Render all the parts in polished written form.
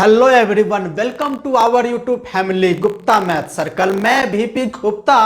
Hello everyone, welcome to our YouTube family Gupta math circle. मैं VP Gupta.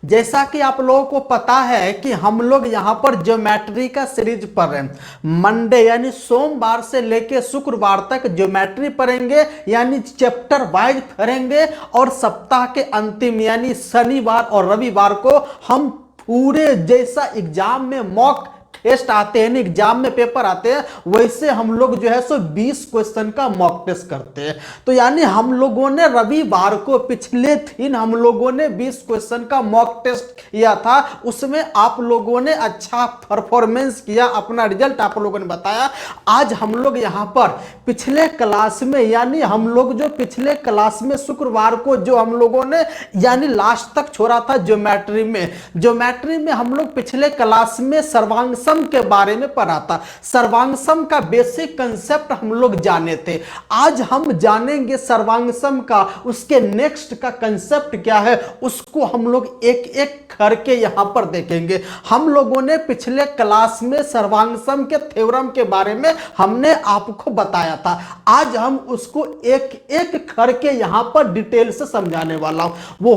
जैसा कि आप लोगों को पता है कि हम लोग यहाँ पर ज्योमेट्री का सीरीज पढ़ रहे हैं। मंडे यानी सोमवार से लेके शुक्रवार तक ज्योमेट्री पढ़ेंगे, यानी चैप्टर वाइज पढ़ेंगे, और सप्ताह के अंतिम यानी शनिवार और रविवार को हम पूरे जैसा एग्जाम में मॉक टेस्ट आते हैं, एग्जाम में पेपर आते हैं, वैसे हम लोग जो है सो 20 क्वेश्चन का मॉक टेस्ट करते हैं। तो यानी हम लोगों ने रविवार को पिछले दिन हम लोगों ने 20 क्वेश्चन का मॉक टेस्ट किया था। उसमें आप लोगों ने अच्छा परफॉर्मेंस किया, अपना रिजल्ट आप लोगों ने बताया। आज हम लोग यहाँ पर पिछले क्लास में यानी हम लोग जो पिछले क्लास में शुक्रवार को जो हम लोगों ने यानी लास्ट तक छोड़ा था ज्योमेट्री में हम लोग पिछले क्लास में सर्वांग के बारे में पढ़ा था। सर्वांग सम का बेसिक कंसेप्ट हम लोग जाने थे। आज हम जानेंगे सर्वांग सम का, उसके नेक्स्ट का कंसेप्ट क्या है उसको हम लोग एक एक करके यहां पर देखेंगे। हम लोगों ने पिछले क्लास में सर्वांग सम के थ्योरम के बारे में हमने आपको बताया था। आज हम उसको एक एक करके यहां पर डिटेल से समझाने वाला हूं। वो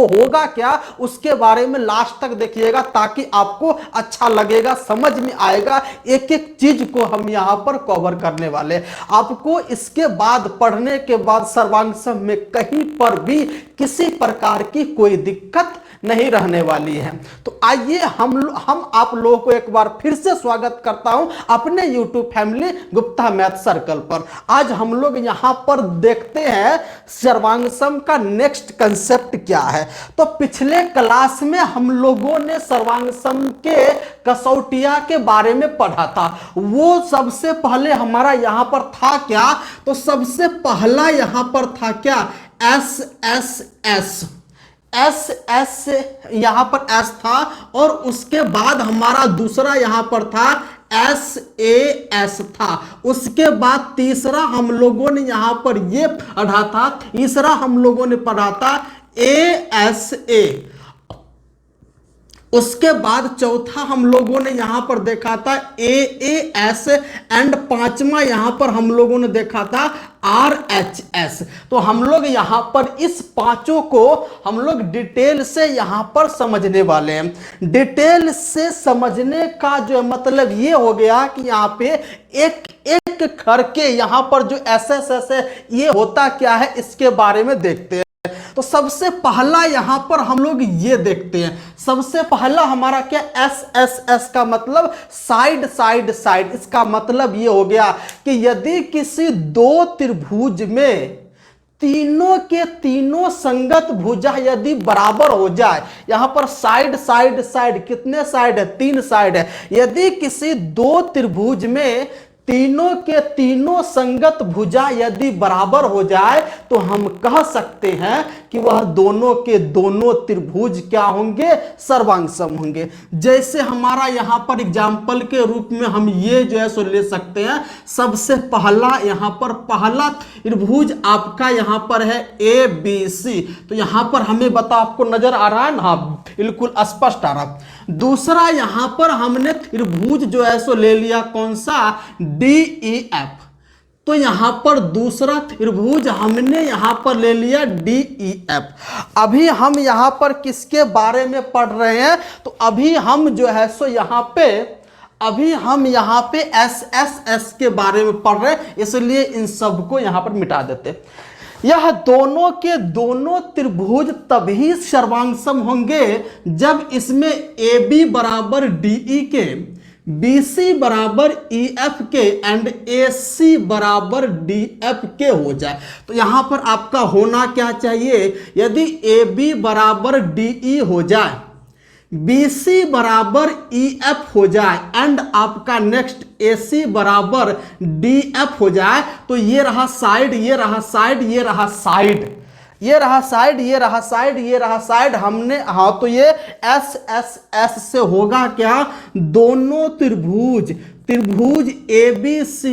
होगा क्या उसके बारे में लास्ट तक देखिएगा, ताकि आपको अच्छा लगेगा, समझ में आएगा। एक एक चीज को हम यहां पर कवर करने वाले। आपको इसके बाद पढ़ने के बाद सर्वांग सम में कहीं पर भी किसी प्रकार की कोई दिक्कत नहीं रहने वाली है। तो आइए हम आप लोगों को एक बार फिर से स्वागत करता हूं अपने YouTube family Gupta math circle पर। आज हम लोग यहां पर देखते हैं सर्वांग सम का नेक्स्ट कंसेप्ट क्या है। तो पिछले क्लास में हम लोगों ने सर्वांग सम के कसौटिया के बारे में पढ़ा था। वो सबसे पहले हमारा यहां पर था क्या, तो सबसे पहला यहां पर था क्या, एस यहां पर एस था, और उसके बाद हमारा दूसरा यहां पर था SAS था। उसके बाद तीसरा हम लोगों ने यहां पर ये पढ़ा था, तीसरा हम लोगों ने पढ़ा था ASA। उसके बाद चौथा हम लोगों ने यहां पर देखा था AAS, एंड पांचवा यहां पर हम लोगों ने देखा था RHS। तो हम लोग यहां पर इस पांचों को हम लोग डिटेल से यहां पर समझने वाले हैं। डिटेल से समझने का जो मतलब ये हो गया कि यहां पे एक एक करके यहां पर जो SS है ये होता क्या है इसके बारे में देखते हैं। तो सबसे पहला यहां पर हम लोग ये देखते हैं। सबसे पहला हमारा क्या, SSS का मतलब साइड साइड साइड। इसका मतलब ये हो गया कि यदि किसी दो त्रिभुज में तीनों के तीनों संगत भुजा यदि बराबर हो जाए, यहां पर साइड साइड साइड कितने साइड है, 3 साइड है। यदि किसी दो त्रिभुज में तीनों के तीनों संगत भुजा यदि बराबर हो जाए तो हम कह सकते हैं कि वह दोनों के दोनों त्रिभुज क्या होंगे, सर्वांग सम होंगे। जैसे हमारा यहां पर एग्जाम्पल के रूप में हम ये जो है सो ले सकते हैं। सबसे पहला यहां पर पहला त्रिभुज आपका यहां पर है ABC। तो यहां पर हमें बता, आपको नजर आ रहा है ना, हाँ बिल्कुल स्पष्ट आ रहा। दूसरा यहां पर हमने त्रिभुज जो है सो ले लिया, कौन सा, DEF। तो यहां पर दूसरा त्रिभुज हमने यहां पर ले लिया DEF। अभी हम यहां पर किसके बारे में पढ़ रहे हैं, तो अभी हम जो है सो यहां पे SSS के बारे में पढ़ रहे हैं, इसलिए इन सबको यहां पर मिटा देते। यह दोनों के दोनों त्रिभुज तभी सर्वांग सम होंगे जब इसमें AB बराबर DE के, BC बराबर EF के, एंड AC बराबर DF के हो जाए। तो यहां पर आपका होना क्या चाहिए, यदि AB बराबर DE हो जाए, BC बराबर EF हो जाए, एंड आपका नेक्स्ट AC बराबर DF हो जाए, तो ये रहा साइड, ये रहा साइड, ये रहा साइड, ये रहा साइड, ये रहा साइड, ये रहा साइड हमने, हाँ तो ये SSS से होगा क्या, दोनों त्रिभुज ABC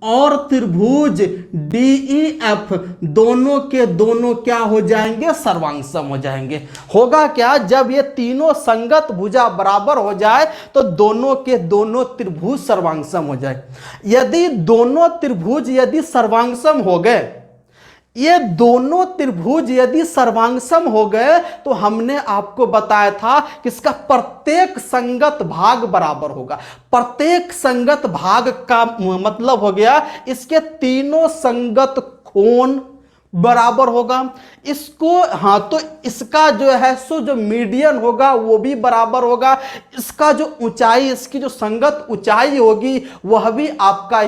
और त्रिभुज DEF दोनों के दोनों क्या हो जाएंगे, सर्वांगसम हो जाएंगे। होगा क्या, जब ये तीनों संगत भुजा बराबर हो जाए तो दोनों के दोनों त्रिभुज सर्वांगसम हो जाए। यदि दोनों त्रिभुज यदि सर्वांगसम हो गए, ये दोनों त्रिभुज यदि सर्वांगसम हो गए तो हमने आपको बताया था कि इसका प्रत्येक संगत भाग बराबर होगा। प्रत्येक संगत भाग का मतलब हो गया इसके तीनों संगत कोण बराबर होगा। इसको हाँ, तो इसका जो है सो जो मीडियन होगा वो भी बराबर होगा। इसका जो ऊंचाई, इसकी जो संगत ऊंचाई होगी वह भी आपका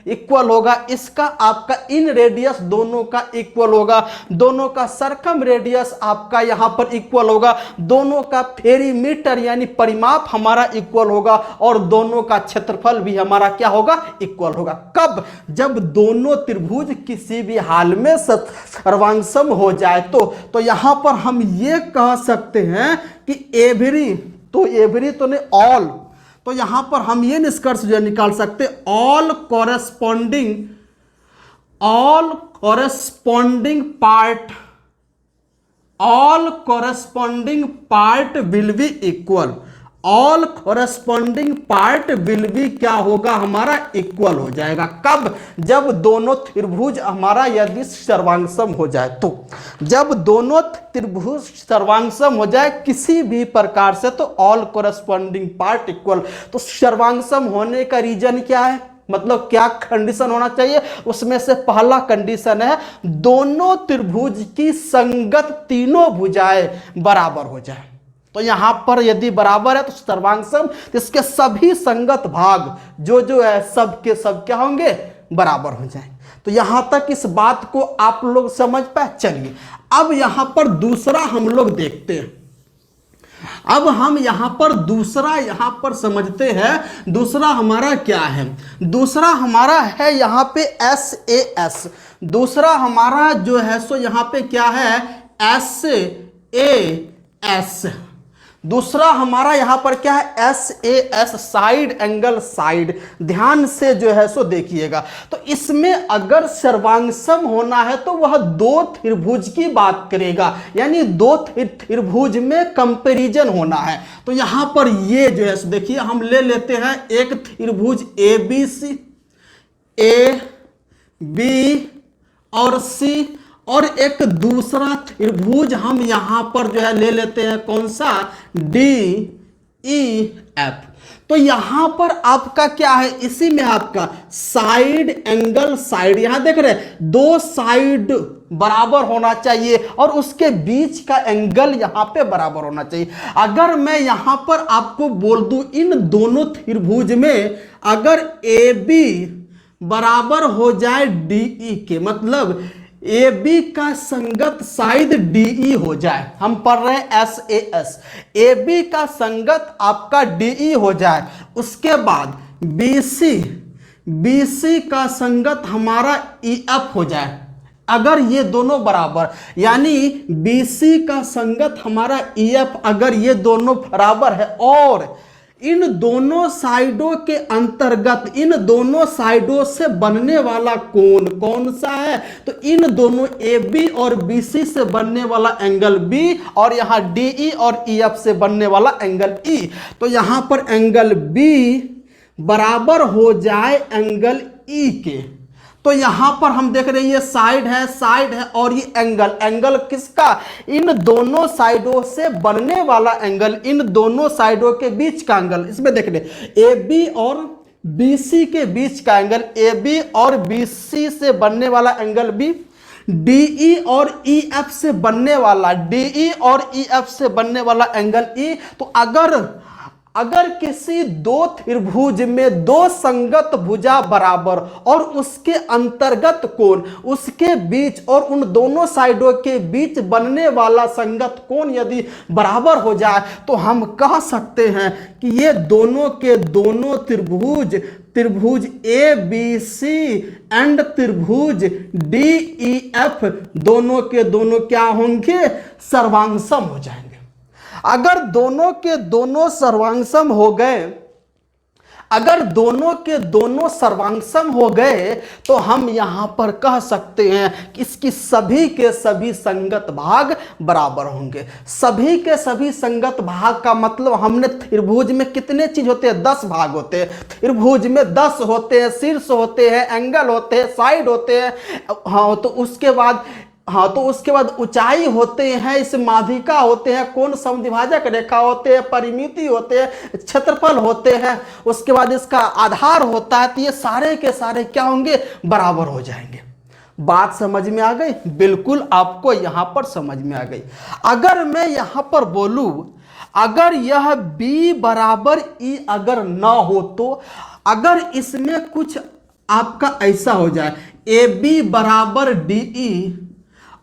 इक्वल होगा। इसका आपका इन रेडियस दोनों का इक्वल होगा। दोनों का सरकम रेडियस आपका यहां पर इक्वल होगा। दोनों का पेरीमीटर यानी परिमाप हमारा इक्वल होगा और दोनों का क्षेत्रफल भी हमारा क्या होगा, इक्वल होगा। कब, जब दोनों त्रिभुज किसी भी हाल में सर्वांगसम हो जाए तो यहां पर हम ये कह सकते हैं कि एवरी तो नहीं ऑल, तो यहां पर हम ये निष्कर्ष जो निकाल सकते, all corresponding part will be equal. All corresponding part will be क्या होगा, हमारा इक्वल हो जाएगा। कब, जब दोनों त्रिभुज हमारा यदि सर्वांगसम हो जाए। तो जब दोनों त्रिभुज सर्वांगसम हो जाए किसी भी प्रकार से तो ऑल कॉरेस्पॉन्डिंग पार्ट इक्वल। तो सर्वांगसम होने का रीजन क्या है, मतलब क्या कंडीशन होना चाहिए, उसमें से पहला कंडीशन है दोनों त्रिभुज की संगत तीनों भुजाएं बराबर हो जाए। तो यहां पर यदि बराबर है तो सर्वांगसम, इसके सभी संगत भाग जो है सब के सब क्या होंगे, बराबर हो जाए। तो यहां तक इस बात को आप लोग समझ पाए। चलिए अब यहां पर दूसरा हम लोग देखते हैं। अब हम यहां पर समझते हैं दूसरा हमारा क्या है। दूसरा हमारा है यहां पे SAS। दूसरा हमारा जो है सो यहां पे क्या है, SAS। दूसरा हमारा यहां पर क्या है, SAS, साइड एंगल साइड। ध्यान से जो है सो देखिएगा। तो इसमें अगर सर्वांगसम होना है तो वह दो त्रिभुज की बात करेगा, यानी दो त्रिभुज में कंपैरिजन होना है। तो यहां पर ये जो है सो देखिए, हम ले लेते हैं एक त्रिभुज ABC, A, B और C, और एक दूसरा त्रिभुज हम यहां पर जो है ले लेते हैं, कौन सा, DEF। तो यहां पर आपका क्या है, इसी में आपका साइड एंगल साइड, यहां देख रहे हैं दो साइड बराबर होना चाहिए और उसके बीच का एंगल यहां पे बराबर होना चाहिए। अगर मैं यहां पर आपको बोल दूं इन दोनों त्रिभुज में अगर AB बराबर हो जाए DE के, मतलब AB का संगत साइड DE हो जाए, हम पढ़ रहे हैं SAS, AB का संगत आपका DE हो जाए, उसके बाद BC का संगत हमारा EF हो जाए। अगर ये दोनों बराबर, यानी BC का संगत हमारा EF अगर ये दोनों बराबर है और इन दोनों साइडों के अंतर्गत इन दोनों साइडों से बनने वाला कोण कौन सा है, तो इन दोनों AB और BC से बनने वाला एंगल B और यहां DE और EF से बनने वाला एंगल E। तो यहां पर एंगल B बराबर हो जाए एंगल E के। तो यहां पर हम देख रहे हैं ये साइड है और ये एंगल किसका, इन दोनों साइडों से बनने वाला एंगल, इन दोनों साइडों के बीच का एंगल। इसमें देख रहे AB और BC के बीच का एंगल, AB और BC से बनने वाला एंगल B, DE और EF से बनने वाला, DE और EF से बनने वाला एंगल E। तो अगर किसी दो त्रिभुज में दो संगत भुजा बराबर और उसके अंतर्गत कोण, उसके बीच और उन दोनों साइडों के बीच बनने वाला संगत कोण यदि बराबर हो जाए तो हम कह सकते हैं कि ये दोनों के दोनों त्रिभुज ABC एंड त्रिभुज DEF दोनों के दोनों क्या होंगे, सर्वांगसम हो जाएंगे। अगर दोनों के दोनों सर्वांगसम हो गए, अगर दोनों के दोनों सर्वांगसम हो गए तो हम यहां पर कह सकते हैं कि इसकी सभी के सभी संगत भाग बराबर होंगे। सभी के सभी संगत भाग का मतलब हमने त्रिभुज में कितने चीज होते हैं, 10 भाग होते हैं। त्रिभुज में 10 होते हैं, शीर्ष होते हैं, एंगल होते हैं, साइड होते हैं, तो उसके बाद ऊंचाई होते हैं, इस माध्यिका होते हैं, कोण समद्विभाजक रेखा होते हैं, परिमिति होते हैं, क्षेत्रफल होते हैं, उसके बाद इसका आधार होता है। तो ये सारे के सारे क्या होंगे, बराबर हो जाएंगे। बात समझ में आ गई? बिल्कुल आपको यहां पर समझ में आ गई। अगर मैं यहां पर बोलूं, अगर यह b बराबर e अगर ना हो, तो अगर इसमें कुछ आपका ऐसा हो जाए, AB बराबर DE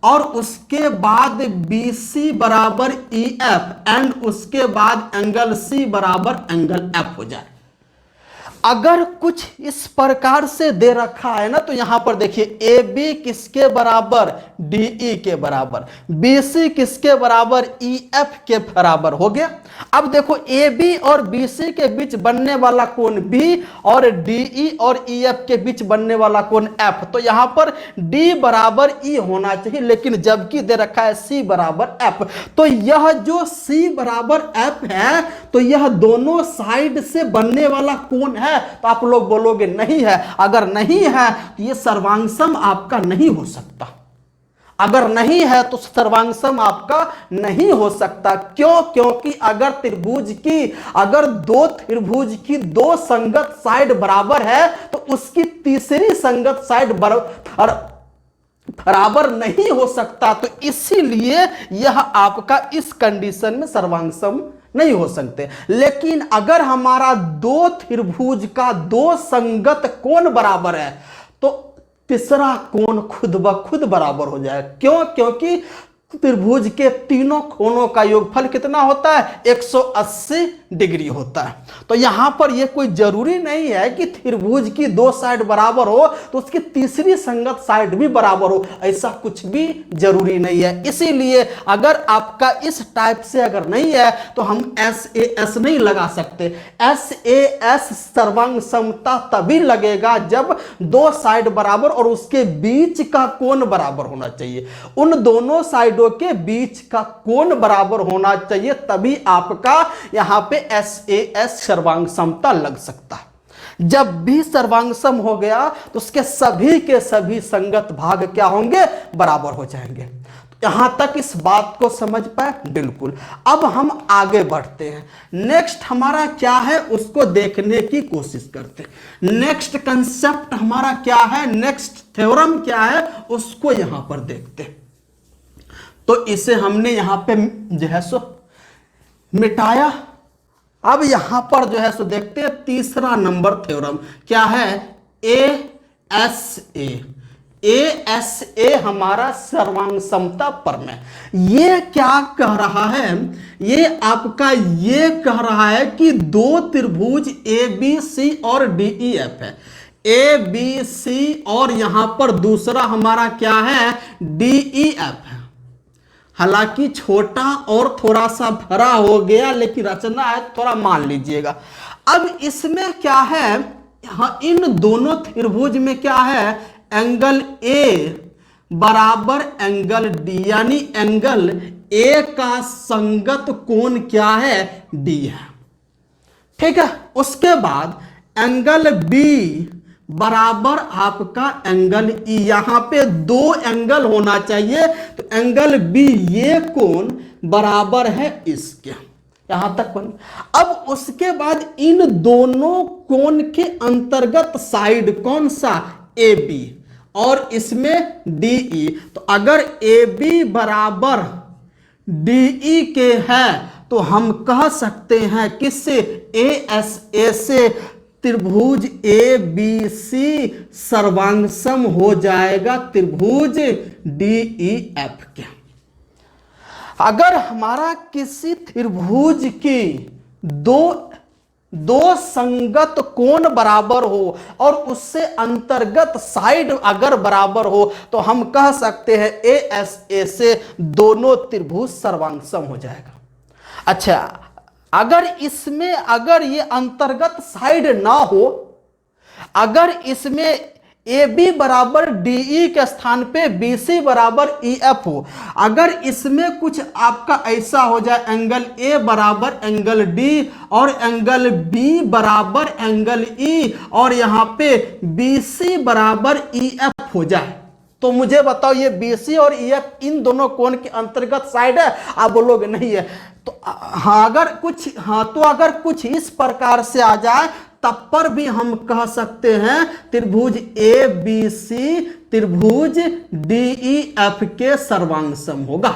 और उसके बाद BC बराबर EF एंड उसके बाद एंगल C बराबर एंगल F हो जाए। अगर कुछ इस प्रकार से दे रखा है ना, तो यहां पर देखिए AB किसके बराबर, DE के बराबर, BC किसके बराबर, EF के बराबर हो गया। अब देखो AB और BC के बीच बनने वाला कोण B और DE और EF के बीच बनने वाला कोण F, तो यहां पर D बराबर E होना चाहिए, लेकिन जबकि दे रखा है C बराबर F, तो यह जो C बराबर F है, तो यह दोनों साइड से बनने वाला कोण है। तो आप लोग बोलोगे नहीं है। अगर नहीं है तो ये सर्वांगसम आपका नहीं हो सकता। अगर नहीं है तो सर्वांगसम आपका नहीं हो सकता। क्यों? क्योंकि अगर दो त्रिभुज की दो संगत साइड बराबर है तो उसकी तीसरी संगत साइड बराबर नहीं हो सकता। तो इसीलिए यह आपका इस कंडीशन में सर्वांगसम नहीं हो सकते। लेकिन अगर हमारा दो त्रिभुज का दो संगत कोण बराबर है तो तीसरा कोण खुद ब खुद बराबर हो जाए। क्यों? क्योंकि त्रिभुज के तीनों कोणों का योगफल कितना होता है, 180 डिग्री होता है। तो यहां पर यह कोई जरूरी नहीं है कि त्रिभुज की दो साइड बराबर हो तो उसकी तीसरी संगत साइड भी बराबर हो, ऐसा कुछ भी जरूरी नहीं है। इसीलिए अगर आपका इस टाइप से अगर नहीं है तो हम SAS नहीं लगा सकते। SAS सर्वांग समता तभी लगेगा जब दो साइड बराबर और उसके बीच का कोण बराबर होना चाहिए। उन दोनों साइडों के बीच का कोण बराबर होना चाहिए, तभी आपका यहां पे SAS सर्वांग समता लग सकता है। जब भी सर्वांगसम हो गया तो उसके सभी के सभी संगत भाग क्या होंगे, बराबर हो जाएंगे। तो यहां तक इस बात को समझ पाए? बिल्कुल। अब हम आगे बढ़ते हैं। नेक्स्ट हमारा क्या है उसको देखने की कोशिश करते हैं। नेक्स्ट कंसेप्ट हमारा क्या है, नेक्स्ट थ्योरम क्या है उसको यहां पर देखते हैं। तो इसे हमने यहां पे जो है सो मिटाया। अब यहां पर जो है सो देखते हैं तीसरा नंबर थ्योरम क्या है, ASA हमारा सर्वांग समता प्रमेय। ये क्या कह रहा है, ये आपका ये कह रहा है कि दो त्रिभुज ABC और DEF है, ABC और यहां पर दूसरा हमारा क्या है, DEF है। हालांकि छोटा और थोड़ा सा भरा हो गया, लेकिन रचना है थोड़ा मान लीजिएगा। अब इसमें क्या है, हाँ, इन दोनों त्रिभुज में क्या है, एंगल A बराबर एंगल D, यानी एंगल A का संगत कोण क्या है, D है। ठीक है। उसके बाद एंगल B बराबर आपका एंगल E, यहां पे दो एंगल होना चाहिए, तो एंगल B ये कोण बराबर है इसके, यहां तक बन। अब उसके बाद इन दोनों कोण के अंतर्गत साइड कौन सा, AB और इसमें DE। तो अगर AB बराबर DE के है तो हम कह सकते हैं किससे, ASA से त्रिभुज ABC सर्वांगसम हो जाएगा त्रिभुज DEF के। अगर हमारा किसी त्रिभुज की दो संगत कोण बराबर हो और उससे अंतर्गत साइड अगर बराबर हो तो हम कह सकते हैं ASA से दोनों त्रिभुज सर्वांगसम हो जाएगा। अच्छा, अगर इसमें अगर ये अंतर्गत साइड ना हो, अगर इसमें ए बी बराबर डी ई के स्थान पे बी सी बराबर ई एफ हो, अगर इसमें कुछ आपका ऐसा हो जाए एंगल ए बराबर एंगल डी और एंगल बी बराबर एंगल ई और यहाँ पे बी सी बराबर ई एफ हो जाए, तो मुझे बताओ ये बी सी और ई एफ इन दोनों कोण के अंतर्गत साइड है? आप बोलोगे नहीं है। तो हाँ अगर कुछ इस प्रकार से आ जाए तब पर भी हम कह सकते हैं त्रिभुज ए बी सी त्रिभुज डी ई एफ के सर्वांग सम होगा।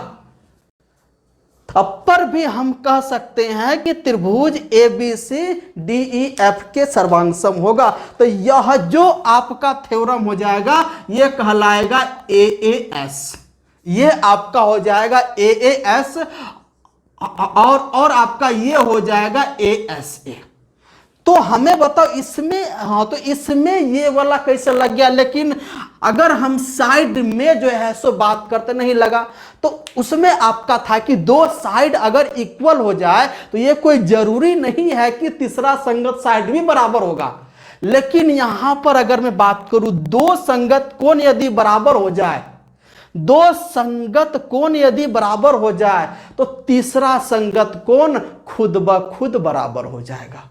तब पर भी हम कह सकते हैं कि त्रिभुज A B C D E F के सर्वांग सम होगा। तो यह जो आपका थ्योरम हो जाएगा यह कहलाएगा ए ए एस, ये आपका हो जाएगा ए ए एस और आपका ये हो जाएगा ए एस ए। तो हमें बताओ इसमें, तो इसमें ये वाला कैसे लग गया, लेकिन अगर हम साइड में जो है सो बात करते नहीं लगा, तो उसमें आपका था कि दो साइड अगर इक्वल हो जाए तो ये कोई जरूरी नहीं है कि तीसरा संगत साइड भी बराबर होगा। लेकिन यहां पर अगर मैं बात करूं दो संगत कोण यदि बराबर हो जाए, दो संगत कोण यदि बराबर हो जाए तो तीसरा संगत कोण खुद ब खुद बराबर हो जाएगा।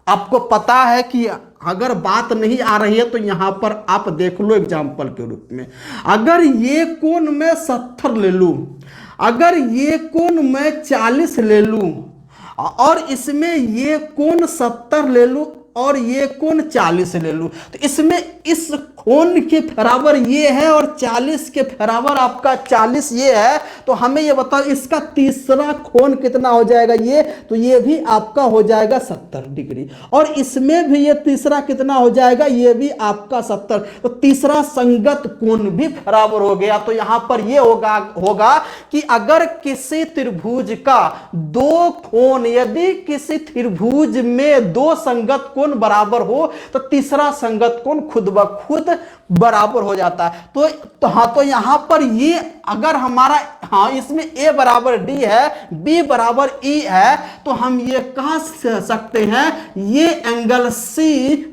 आपको पता है कि अगर बात नहीं आ रही है तो यहां पर आप देख लो एग्जाम्पल के रूप में, अगर ये कोण मैं 70 ले लूं, अगर ये कोण मैं 40 ले लूं और इसमें ये कोण 70 ले लूं और ये कोण 40 ले लूं, तो इसमें इस कोण के बराबर ये है और 40 के बराबर आपका 40 ये है, तो हमें ये बताओ इसका तीसरा कोण कितना हो जाएगा ये, तो ये भी आपका हो जाएगा 70 डिग्री और इसमें भी ये तीसरा कितना हो जाएगा, ये भी आपका 70, तो तीसरा संगत कोण भी बराबर हो गया। तो यहां पर ये होगा कि अगर किसी त्रिभुज का दो कोण, यदि किसी त्रिभुज में दो संगत कोण बराबर हो तो तीसरा संगत कोण खुद ब खुद बराबर हो जाता है। तो यहां पर ये अगर हमारा इसमें a बराबर d है, b बराबर e है, तो हम ये कह सकते हैं ये एंगल c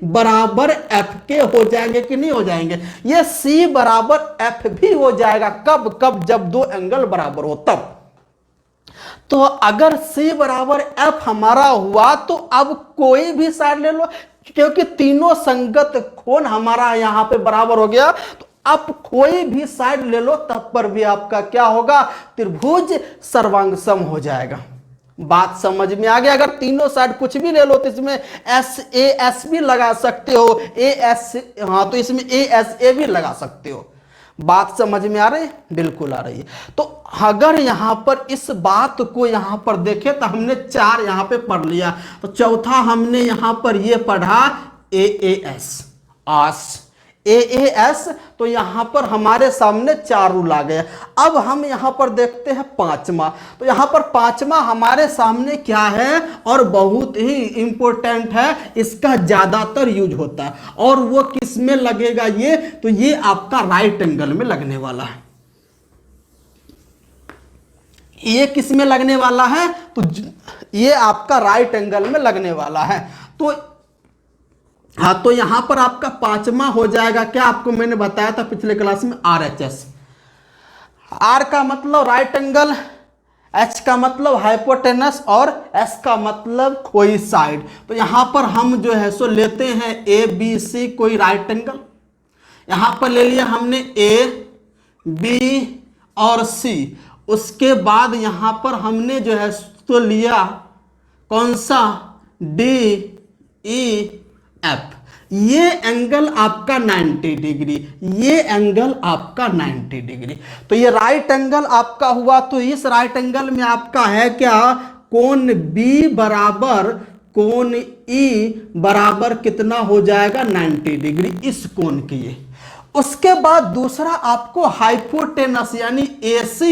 बराबर f के हो जाएंगे कि नहीं हो जाएंगे? ये c बराबर f भी हो जाएगा। कब कब? जब दो एंगल बराबर हो तब। तो अगर c बराबर f हमारा हुआ तो अब कोई भी साइड ले लो, क्योंकि तीनों संगत कोण हमारा यहां पे बराबर हो गया, तो अब कोई भी साइड ले लो तब पर भी आपका क्या होगा, त्रिभुज सर्वांग सम हो जाएगा। बात समझ में आ गया? अगर तीनों साइड कुछ भी ले लो तो इसमें एस ए एस भी लगा सकते हो, ए एस, तो इसमें ए एस ए भी लगा सकते हो। बात समझ में आ रही है? बिल्कुल आ रही है। तो अगर यहां पर इस बात को यहां पर देखें तो हमने 4 यहां पे पढ़ लिया, तो चौथा हमने यहां पर ये पढ़ा ए A S, us A A S, तो यहां पर हमारे सामने 4 रूल आ गए। अब हम यहां पर देखते हैं पांचवा, तो यहां पर पांचवा हमारे सामने क्या है और बहुत ही इंपॉर्टेंट है, इसका ज्यादातर यूज होता है और वो किस में लगेगा ये, तो ये आपका राइट एंगल में लगने वाला है। ये किस में लगने वाला है, तो ये आपका राइट एंगल में लगने वाला है। तो यहां पर आपका पांचवा हो जाएगा क्या, आपको मैंने बताया था पिछले क्लास में, आर एच एस। आर का मतलब राइट एंगल, एच का मतलब हाइपोटेनस और एस का मतलब कोई साइड। तो यहां पर हम जो है सो लेते हैं ए बी सी कोई राइट एंगल, यहां पर ले लिया हमने ए बी और सी, उसके बाद यहां पर हमने जो है तो लिया कौन सा, डी ई एफ। ये एंगल आपका 90 डिग्री, ये एंगल आपका 90 डिग्री। तो ये राइट एंगल आपका हुआ, तो इस राइट एंगल में आपका है क्या, कोण बी बराबर कोण ई बराबर कितना हो जाएगा, 90 डिग्री इस कोण के लिए। उसके बाद दूसरा आपको हाइपोटेनस यानी AC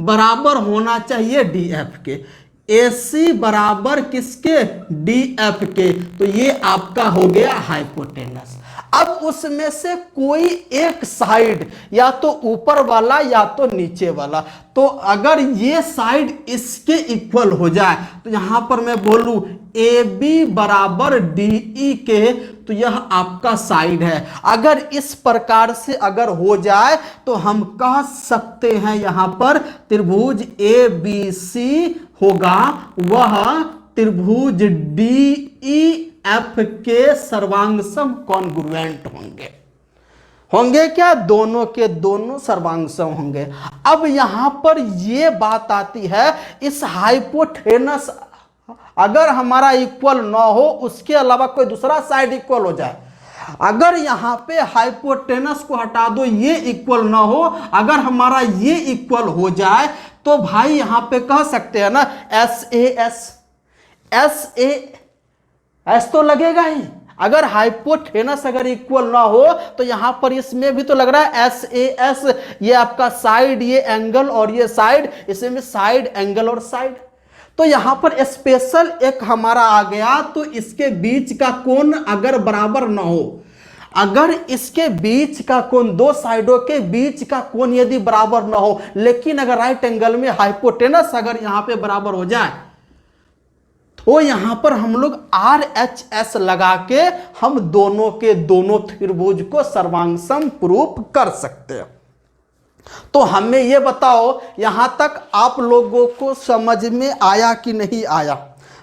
बराबर होना चाहिए DF के, AC बराबर किसके, DF के, तो ये आपका हो गया हाइपोटेनस। अब उसमें से कोई एक साइड या तो ऊपर वाला या तो नीचे वाला, तो अगर ये साइड इसके इक्वल हो जाए तो यहां पर मैं बोलूं ए बी बराबर डी ई के, तो यह आपका साइड है। अगर इस प्रकार से अगर हो जाए तो हम कह सकते हैं यहां पर त्रिभुज ए बी सी होगा वह त्रिभुज डी ई एफ के सर्वांगसम कॉन्ग्रुएंट होंगे क्या, दोनों के दोनों सर्वांगसम होंगे। अब यहां पर यह बात आती है, इस हाइपोटेनस अगर हमारा इक्वल ना हो, उसके अलावा कोई दूसरा साइड इक्वल हो जाए, अगर यहां पे हाइपोटेनस को हटा दो, ये इक्वल ना हो, अगर हमारा ये इक्वल हो जाए तो भाई यहां पे कह सकते हैं ना एस ए एस तो लगेगा ही। अगर हाइपोटेनस अगर इक्वल ना हो तो यहां पर इसमें भी तो लग रहा है एस ए एस, ये आपका साइड, ये एंगल और ये साइड, इसमें साइड एंगल और साइड, तो यहां पर स्पेशल एक हमारा आ गया। तो इसके बीच का कोण अगर बराबर ना हो, अगर इसके बीच का कोण, दो साइडों के बीच का कोण यदि बराबर ना हो, लेकिन अगर राइट एंगल में हाइपोटेनस अगर यहां पे बराबर हो जाए तो यहां पर हम लोग आर एच एस लगा के हम दोनों के दोनों त्रिभुज को सर्वांगसम प्रूफ कर सकते हैं। तो हमें यह बताओ यहां तक आप लोगों को समझ में आया कि नहीं आया,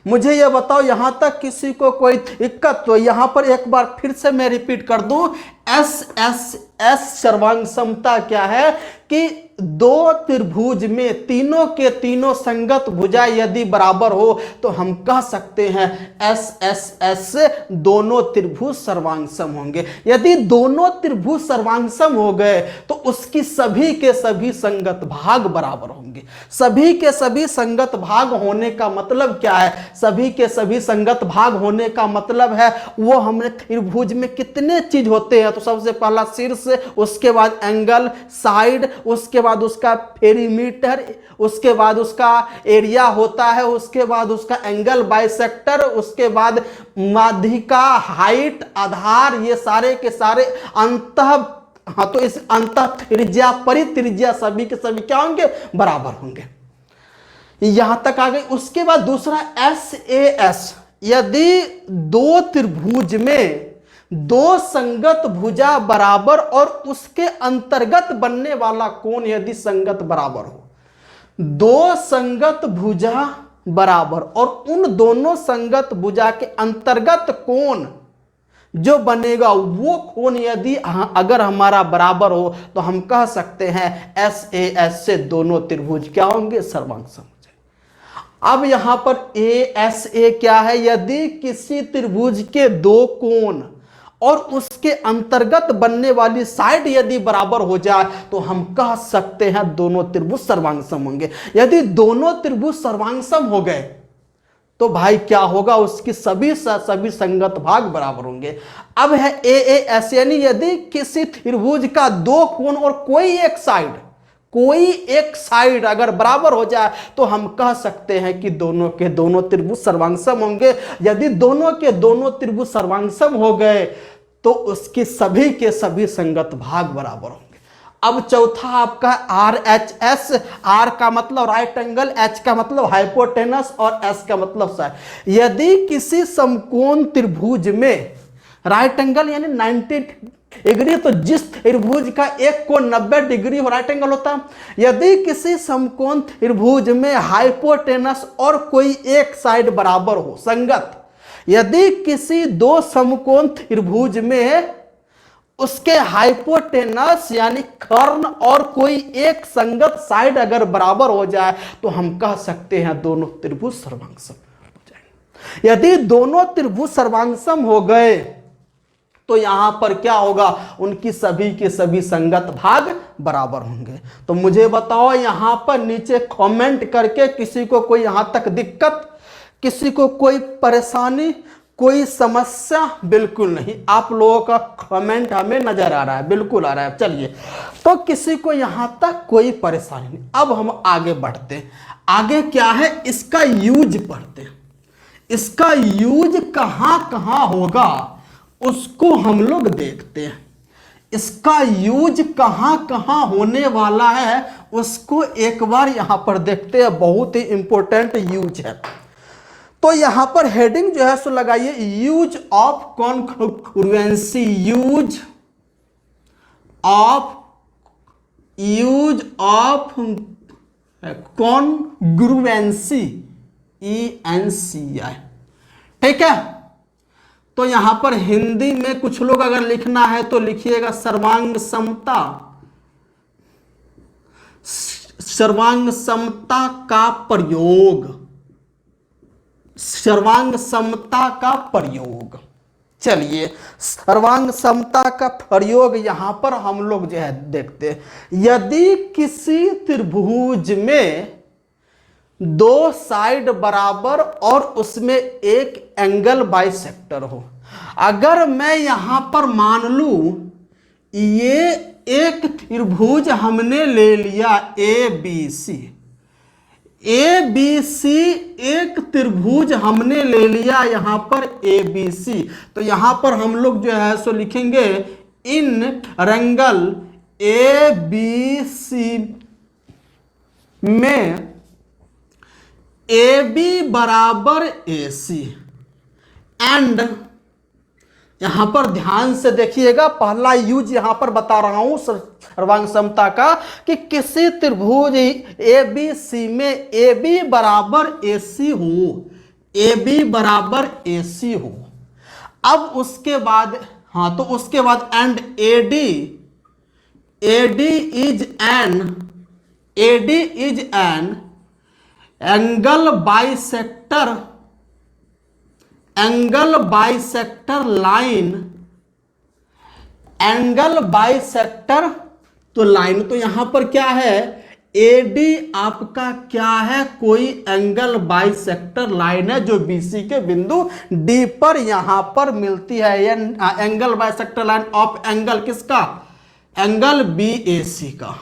मुझे यह बताओ। यहां तक किसी को कोई दिक्कत? तो यहां पर एक बार फिर से मैं रिपीट कर दूं, एस एस एस सर्वांगसमता क्या है कि दो त्रिभुज में तीनों के तीनों संगत भुजा यदि बराबर हो तो हम कह सकते हैं एस एस एस दोनों त्रिभुज सर्वांगसम होंगे। यदि दोनों त्रिभुज सर्वांगसम हो गए तो उसकी सभी के सभी संगत भाग बराबर होंगे। सभी के सभी संगत भाग होने का मतलब क्या है? सभी के सभी संगत भाग होने का मतलब है वो हमने त्रिभुज में कितने चीज होते हैं, तो सबसे पहला शीर्ष, उसके बाद एंगल, साइड, उसके बाद उसका पेरीमीटर, उसके बाद उसका एरिया होता है, उसके बाद उसका एंगल बाइसेक्टर, उसके बाद माध्यिका, हाइट, आधार, ये सारे के सारे अंतः, हाँ तो इस अंतः त्रिज्या परित्रिज्या सभी के सभी क्या होंगे? बराबर होंगे। यहां तक आ गई। उसके बाद दूसरा एस ए एस, यदि दो त्रिभुज में दो संगत भुजा बराबर और उसके अंतर्गत बनने वाला कोण यदि संगत बराबर हो, दो संगत भुजा बराबर और उन दोनों संगत भुजा के अंतर्गत कोण जो बनेगा वो कोण यदि अगर हमारा बराबर हो तो हम कह सकते हैं एस ए एस से दोनों त्रिभुज क्या होंगे? सर्वांगसम। अब यहां पर ए एस ए क्या है? यदि किसी त्रिभुज के दो कोण और उसके अंतर्गत बनने वाली साइड यदि बराबर हो जाए तो हम कह सकते हैं दोनों त्रिभुज सर्वांगसम होंगे। यदि दोनों त्रिभुज सर्वांगसम हो गए तो भाई क्या होगा? उसकी सभी संगत भाग बराबर होंगे। अब है ए ए एस, यानी यदि किसी त्रिभुज का दो कोण और कोई एक साइड अगर बराबर हो जाए तो हम कह सकते हैं कि दोनों के दोनों त्रिभुज सर्वांगसम होंगे। यदि दोनों के दोनों त्रिभुज सर्वांगसम हो गए तो उसकी सभी के सभी संगत भाग बराबर होंगे। अब चौथा आपका आर एच एस, आर का मतलब राइट एंगल, एच का मतलब हाइपोटेनस और एस का मतलब साइड। यदि किसी समकोण त्रिभुज में राइट एंगल यानी 90 डिग्री, तो जिस त्रिभुज का एक कोण 90 डिग्री हो राइट एंगल होता है। यदि किसी समकोण त्रिभुज में हाइपोटेनस और कोई एक साइड बराबर हो संगत, यदि किसी दो समकोण त्रिभुज में उसके हाइपोटेनस यानी कर्ण और कोई एक संगत साइड अगर बराबर हो जाए तो हम कह सकते हैं दोनों त्रिभुज सर्वांगसम हो जाएंगे। यदि दोनों त्रिभुज सर्वांगसम हो गए तो यहां पर क्या होगा? उनकी सभी के सभी संगत भाग बराबर होंगे। तो मुझे बताओ यहां पर नीचे कमेंट करके, किसी को कोई यहां तक दिक्कत, किसी को कोई परेशानी, कोई समस्या? बिल्कुल नहीं, आप लोगों का कमेंट हमें नजर आ रहा है, बिल्कुल आ रहा है। चलिए, तो किसी को यहां तक कोई परेशानी नहीं। अब हम आगे बढ़ते हैं। आगे क्या है? इसका यूज पढ़ते हैं। इसका यूज कहां कहां होगा उसको हम लोग देखते हैं। इसका यूज कहां कहां होने वाला है उसको एक बार यहां पर देखते हैं, बहुत ही इंपॉर्टेंट यूज है। तो यहां पर हेडिंग जो है सो लगाइए use of congruency, use of congruency, ENCI, ठीक है। तो यहां पर हिंदी में कुछ लोग अगर लिखना है तो लिखिएगा सर्वांग समता, सर्वांग समता का प्रयोग, सर्वांग समता का प्रयोग। चलिए सर्वांग समता का प्रयोग यहां पर हम लोग जो है देखते हैं। यदि किसी त्रिभुज में दो साइड बराबर और उसमें एक एंगल बाइसेक्टर हो, अगर मैं यहां पर मान लूं ये एक त्रिभुज हमने ले लिया ABC, ABC एक त्रिभुज हमने ले लिया यहां पर ABC, तो यहां पर हम लोग जो है सो लिखेंगे इन रेंगल ABC में AB बराबर AC एंड, यहां पर ध्यान से देखिएगा, पहला यूज यहां पर बता रहा हूं सर्वांग समता का कि किसी त्रिभुज ABC में AB बराबर AC हो, AB बराबर AC हो। अब उसके बाद हाँ, तो उसके बाद and AD is an angle bisector line, angle bisector तो लाइन, तो यहां पर क्या है AD आपका क्या है, कोई एंगल बाइसेक्टर लाइन है जो BC के बिंदु D पर यहां पर मिलती है। Angle bisector line of angle किसका, एंगल BAC का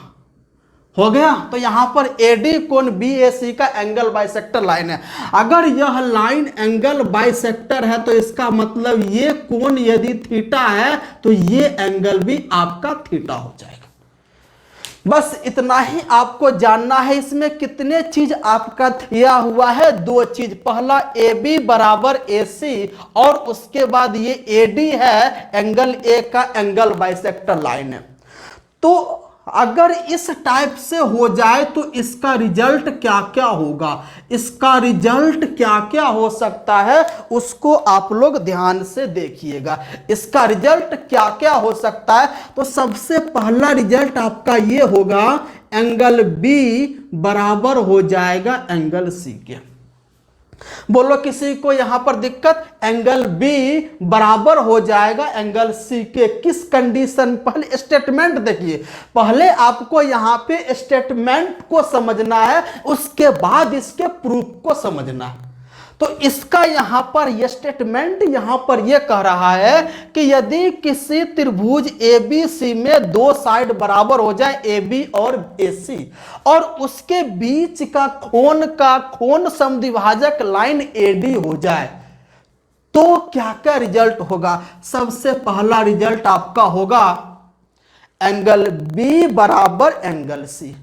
हो गया। तो यहां पर AD कोण BAC का एंगल बाइसेक्टर लाइन है। अगर यह लाइन एंगल बाइसेक्टर है तो इसका मतलब ये कोण यदि थीटा है तो ये एंगल भी आपका थीटा हो जाएगा। बस इतना ही आपको जानना है। इसमें कितने चीज आपका दिया हुआ है, दो चीज, पहला AB बराबर AC और उसके बाद ये AD है एंगल A का एंगल बाइसेक्टर लाइन है। तो अगर इस टाइप से हो जाए तो इसका रिजल्ट क्या क्या होगा, इसका रिजल्ट क्या क्या हो सकता है उसको आप लोग ध्यान से देखिएगा। इसका रिजल्ट क्या क्या हो सकता है, तो सबसे पहला रिजल्ट आपका ये होगा एंगल B बराबर हो जाएगा एंगल C के। बोलो किसी को यहां पर दिक्कत, एंगल B बराबर हो जाएगा एंगल C के। किस कंडीशन, पहले स्टेटमेंट देखिए, पहले आपको यहां पे स्टेटमेंट को समझना है, उसके बाद इसके प्रूफ को समझना है। तो इसका यहां पर यह स्टेटमेंट यहां पर यह कह रहा है कि यदि किसी त्रिभुज ABC में दो साइड बराबर हो जाए AB और AC और उसके बीच का कोण समद्विभाजक लाइन AD हो जाए तो क्या क्या रिजल्ट होगा। सबसे पहला रिजल्ट आपका होगा एंगल B बराबर एंगल C।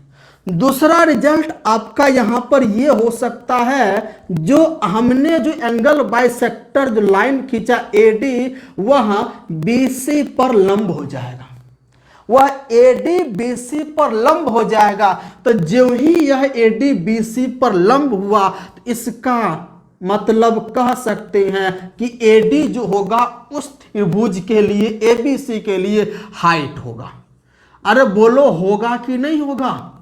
दूसरा रिजल्ट आपका यहां पर यह हो सकता है, जो हमने जो एंगल बाइसेक्टर जो लाइन खींचा AD वह BC पर लंब हो जाएगा, वह AD BC पर लंब हो जाएगा। तो जो ही यह AD BC पर लंब हुआ तो इसका मतलब कह सकते हैं कि AD जो होगा उस त्रिभुज के लिए ABC के लिए हाइट होगा। अरे बोलो होगा कि नहीं होगा।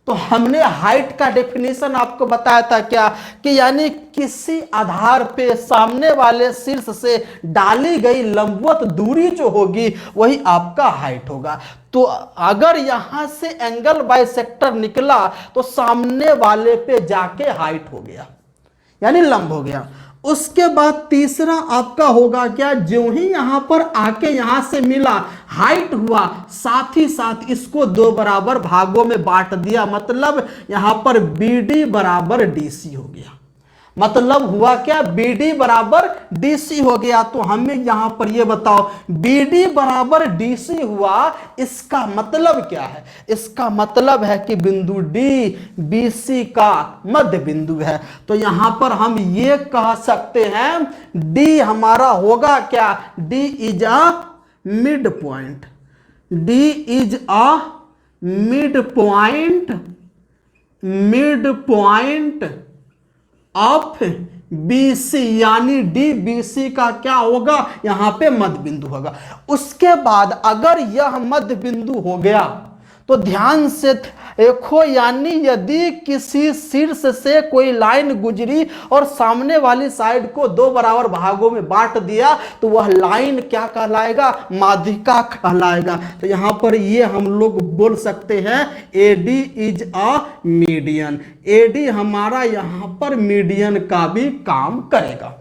तो हमने हाइट का डेफिनेशन आपको बताया था क्या, कि यानी किसी आधार पे सामने वाले शीर्ष से डाली गई लंबवत दूरी जो होगी वही आपका हाइट होगा। तो अगर यहां से एंगल बाइसेक्टर निकला तो सामने वाले पे जाके हाइट हो गया, यानी लंब हो गया। उसके बाद तीसरा आपका होगा क्या, जो ही यहां पर आके यहां से मिला हाइट हुआ, साथ ही साथ इसको दो बराबर भागों में बांट दिया, मतलब यहां पर BD बराबर DC हो गया। मतलब हुआ क्या, BD बराबर DC हो गया। तो हमें यहां पर ये बताओ BD बराबर DC हुआ, इसका मतलब क्या है? इसका मतलब है कि बिंदु D BC का मध्य बिंदु है। तो यहां पर हम ये कह सकते हैं D हमारा होगा क्या, D is a mid point, D is a mid point of BC, यानी D BC का क्या होगा, यहां पे मध्य बिंदु होगा। उसके बाद अगर यह मध्य बिंदु हो गया तो ध्यान से देखो, यानी यदि किसी शीर्ष से कोई लाइन गुजरी और सामने वाली साइड को दो बराबर भागों में बांट दिया तो वह लाइन क्या कहलाएगा, माध्यिका कहलाएगा। तो यहां पर ये हम लोग बोल सकते हैं AD is a median, AD हमारा यहां पर मीडियन का भी काम करेगा।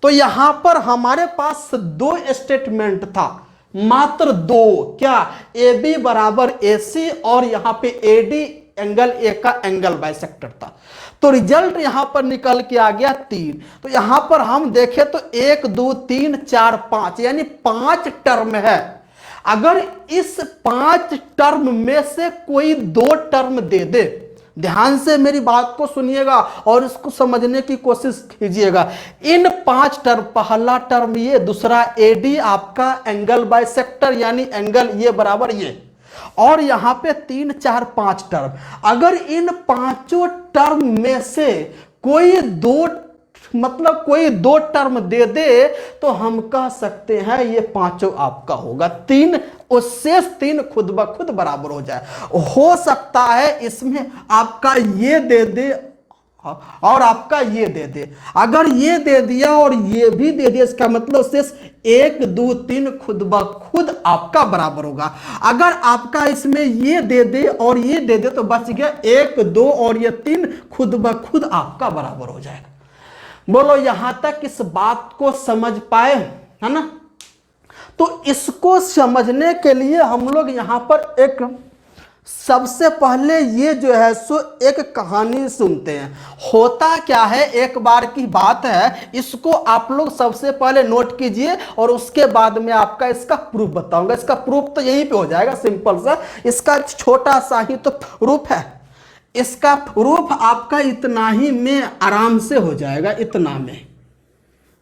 तो यहां पर हमारे पास दो स्टेटमेंट था, मात्र दो, क्या, AB बराबर AC और यहां पे AD एंगल A का एंगल बाइसेक्टर था। तो रिजल्ट यहां पर निकल के आ गया 3। तो यहां पर हम देखें तो 1 2 3 4 5 यानी 5 टर्म है। अगर इस 5 टर्म में से कोई 2 टर्म दे दे, ध्यान से मेरी बात को सुनिएगा और इसको समझने की कोशिश कीजिएगा। इन 5 टर्म, पहला टर्म ये, दूसरा AD आपका एंगल बाइसेक्टर यानी एंगल ये बराबर ये, और यहां पे 3 4 5 टर्म, अगर इन पांचों टर्म में से कोई दो टर्म दे दे तो हम कह सकते हैं ये पांचों आपका होगा। 3 और शेष 3 खुद ब खुद बराबर हो जाए। हो सकता है इसमें आपका ये दे दे और आपका ये दे दे, अगर ये दे दिया और ये भी दे दिया, इसका मतलब शेष 1 2 3 खुद ब खुद आपका बराबर होगा। अगर आपका इसमें ये दे दे और ये दे दे तो बच गया 1 2 और ये 3 खुद ब खुद आपका बराबर हो जाएगा। बोलो यहां तक इस बात को समझ पाए, है ना? तो इसको समझने के लिए हम लोग यहां पर एक, सबसे पहले ये जो है सो एक कहानी सुनते हैं। होता क्या है, एक बार की बात है, इसको आप लोग सबसे पहले नोट कीजिए और उसके बाद में आपका इसका प्रूफ बताऊंगा। इसका प्रूफ तो यहीं पे हो जाएगा, सिंपल सा, इसका छोटा सा ही तो प्रूफ है। इसका प्रूफ आपका इतना ही में आराम से हो जाएगा, इतना में,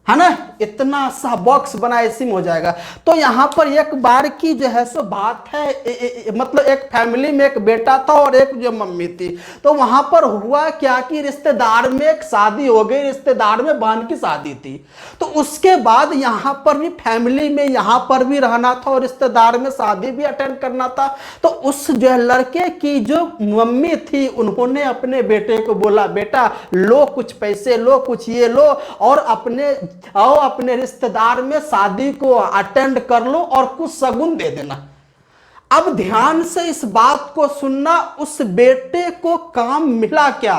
है ना, इतना सा बॉक्स बना इसी में हो जाएगा। तो यहां पर एक बार की जो है सो बात है, मतलब एक फैमिली में एक बेटा था और एक जो मम्मी थी। तो वहां पर हुआ क्या कि रिश्तेदार में एक शादी हो गई, रिश्तेदार में बहन की शादी थी। तो उसके बाद यहां पर भी फैमिली में यहां पर भी रहना था और रिश्तेदार में शादी भी अटेंड करना था। तो उस जो लड़के की जो मम्मी थी उन्होंने अपने बेटे को बोला, बेटा लो कुछ पैसे, लो कुछ ये लो और अपने रिश्तेदार में शादी को अटेंड कर लो और कुछ शगुन दे देना। अब ध्यान से इस बात को सुनना, उस बेटे को काम मिला क्या,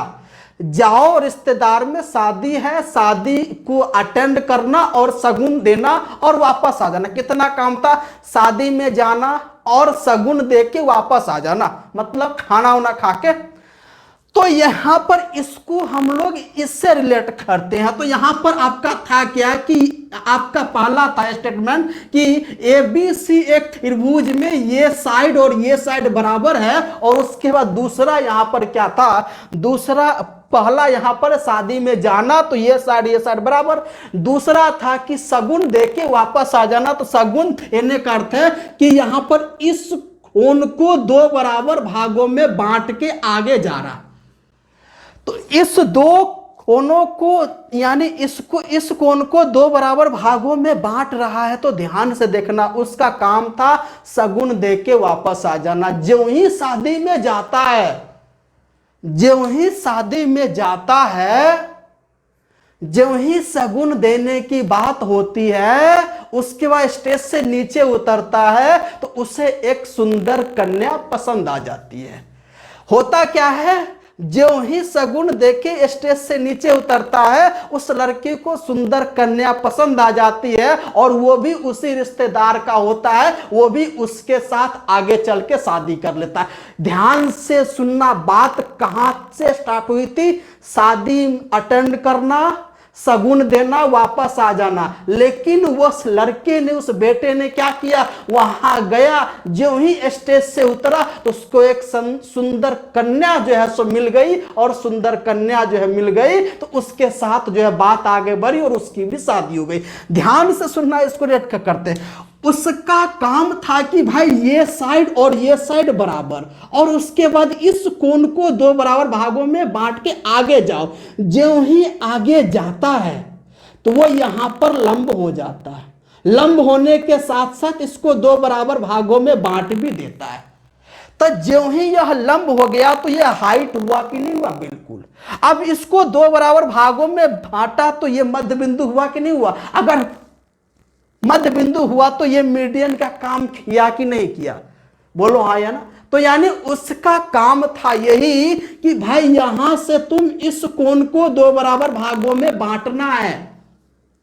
जाओ रिश्तेदार में शादी है, शादी को अटेंड करना और शगुन देना और वापस आ जाना। कितना काम था, शादी में जाना और शगुन दे के वापस आ जाना, मतलब खाना वाना खा के। तो यहां पर इसको हम लोग इससे रिलेट करते हैं। तो यहां पर आपका था क्या कि आपका पहला था स्टेटमेंट कि ABC एक त्रिभुज में ये साइड और ये साइड बराबर है, और उसके बाद दूसरा यहां पर क्या था, दूसरा, पहला यहां पर शादी में जाना तो ये साइड बराबर, दूसरा था कि शगुन देके वापस आ जाना। तो शगुन देने का अर्थ है कि यहां पर इस कोण को 2 बराबर भागों में बांट के आगे जा रहा। तो इस 2 कोनों को, यानी इस कोण को 2 बराबर भागों में बांट रहा है। तो ध्यान से देखना, उसका काम था शगुन देके वापस आ जाना। ज्यों ही शादी में जाता है, ज्यों ही शादी में जाता है, ज्यों ही शगुन देने की बात होती है, उसके बाद स्टेज से नीचे उतरता है तो उसे एक सुंदर कन्या पसंद आ जाती है। होता क्या है, जो ही सगुन देके स्टेज से नीचे उतरता है उस लड़के को सुंदर कन्या पसंद आ जाती है और वो भी उसी रिश्तेदार का होता है, वो भी उसके साथ आगे चल के शादी कर लेता है। ध्यान से सुनना, बात कहां से स्टार्ट हुई थी? शादी अटेंड करना, सगुन देना, वापस आ जाना। लेकिन उस लड़के ने, उस बेटे ने क्या किया? वहां गया, जो ही स्टेज से उतरा तो उसको एक सुंदर कन्या जो है सो मिल गई, और सुंदर कन्या जो है मिल गई तो उसके साथ जो है बात आगे बढ़ी और उसकी भी शादी हो गई। ध्यान से सुनना, इसको रेट करते हैं। उसका काम था कि भाई ये साइड और ये साइड बराबर, और उसके बाद इस कोण को दो बराबर भागों में बांट के आगे जाओ। जो ही आगे जाता है तो वो यहां पर लंब हो जाता है, लंब होने के साथ साथ इसको दो बराबर भागों में बांट भी देता है। तो जो ही यह लंब हो गया तो यह हाइट हुआ कि नहीं हुआ? बिल्कुल। अब इसको दो बराबर भागों में बांटा तो यह मध्य बिंदु हुआ कि नहीं हुआ? अगर मध्य बिंदु हुआ तो ये मीडियन का काम किया कि नहीं किया? बोलो हाँ या ना। तो यानी उसका काम था यही कि भाई यहां से तुम इस कोण को दो बराबर भागों में बांटना है।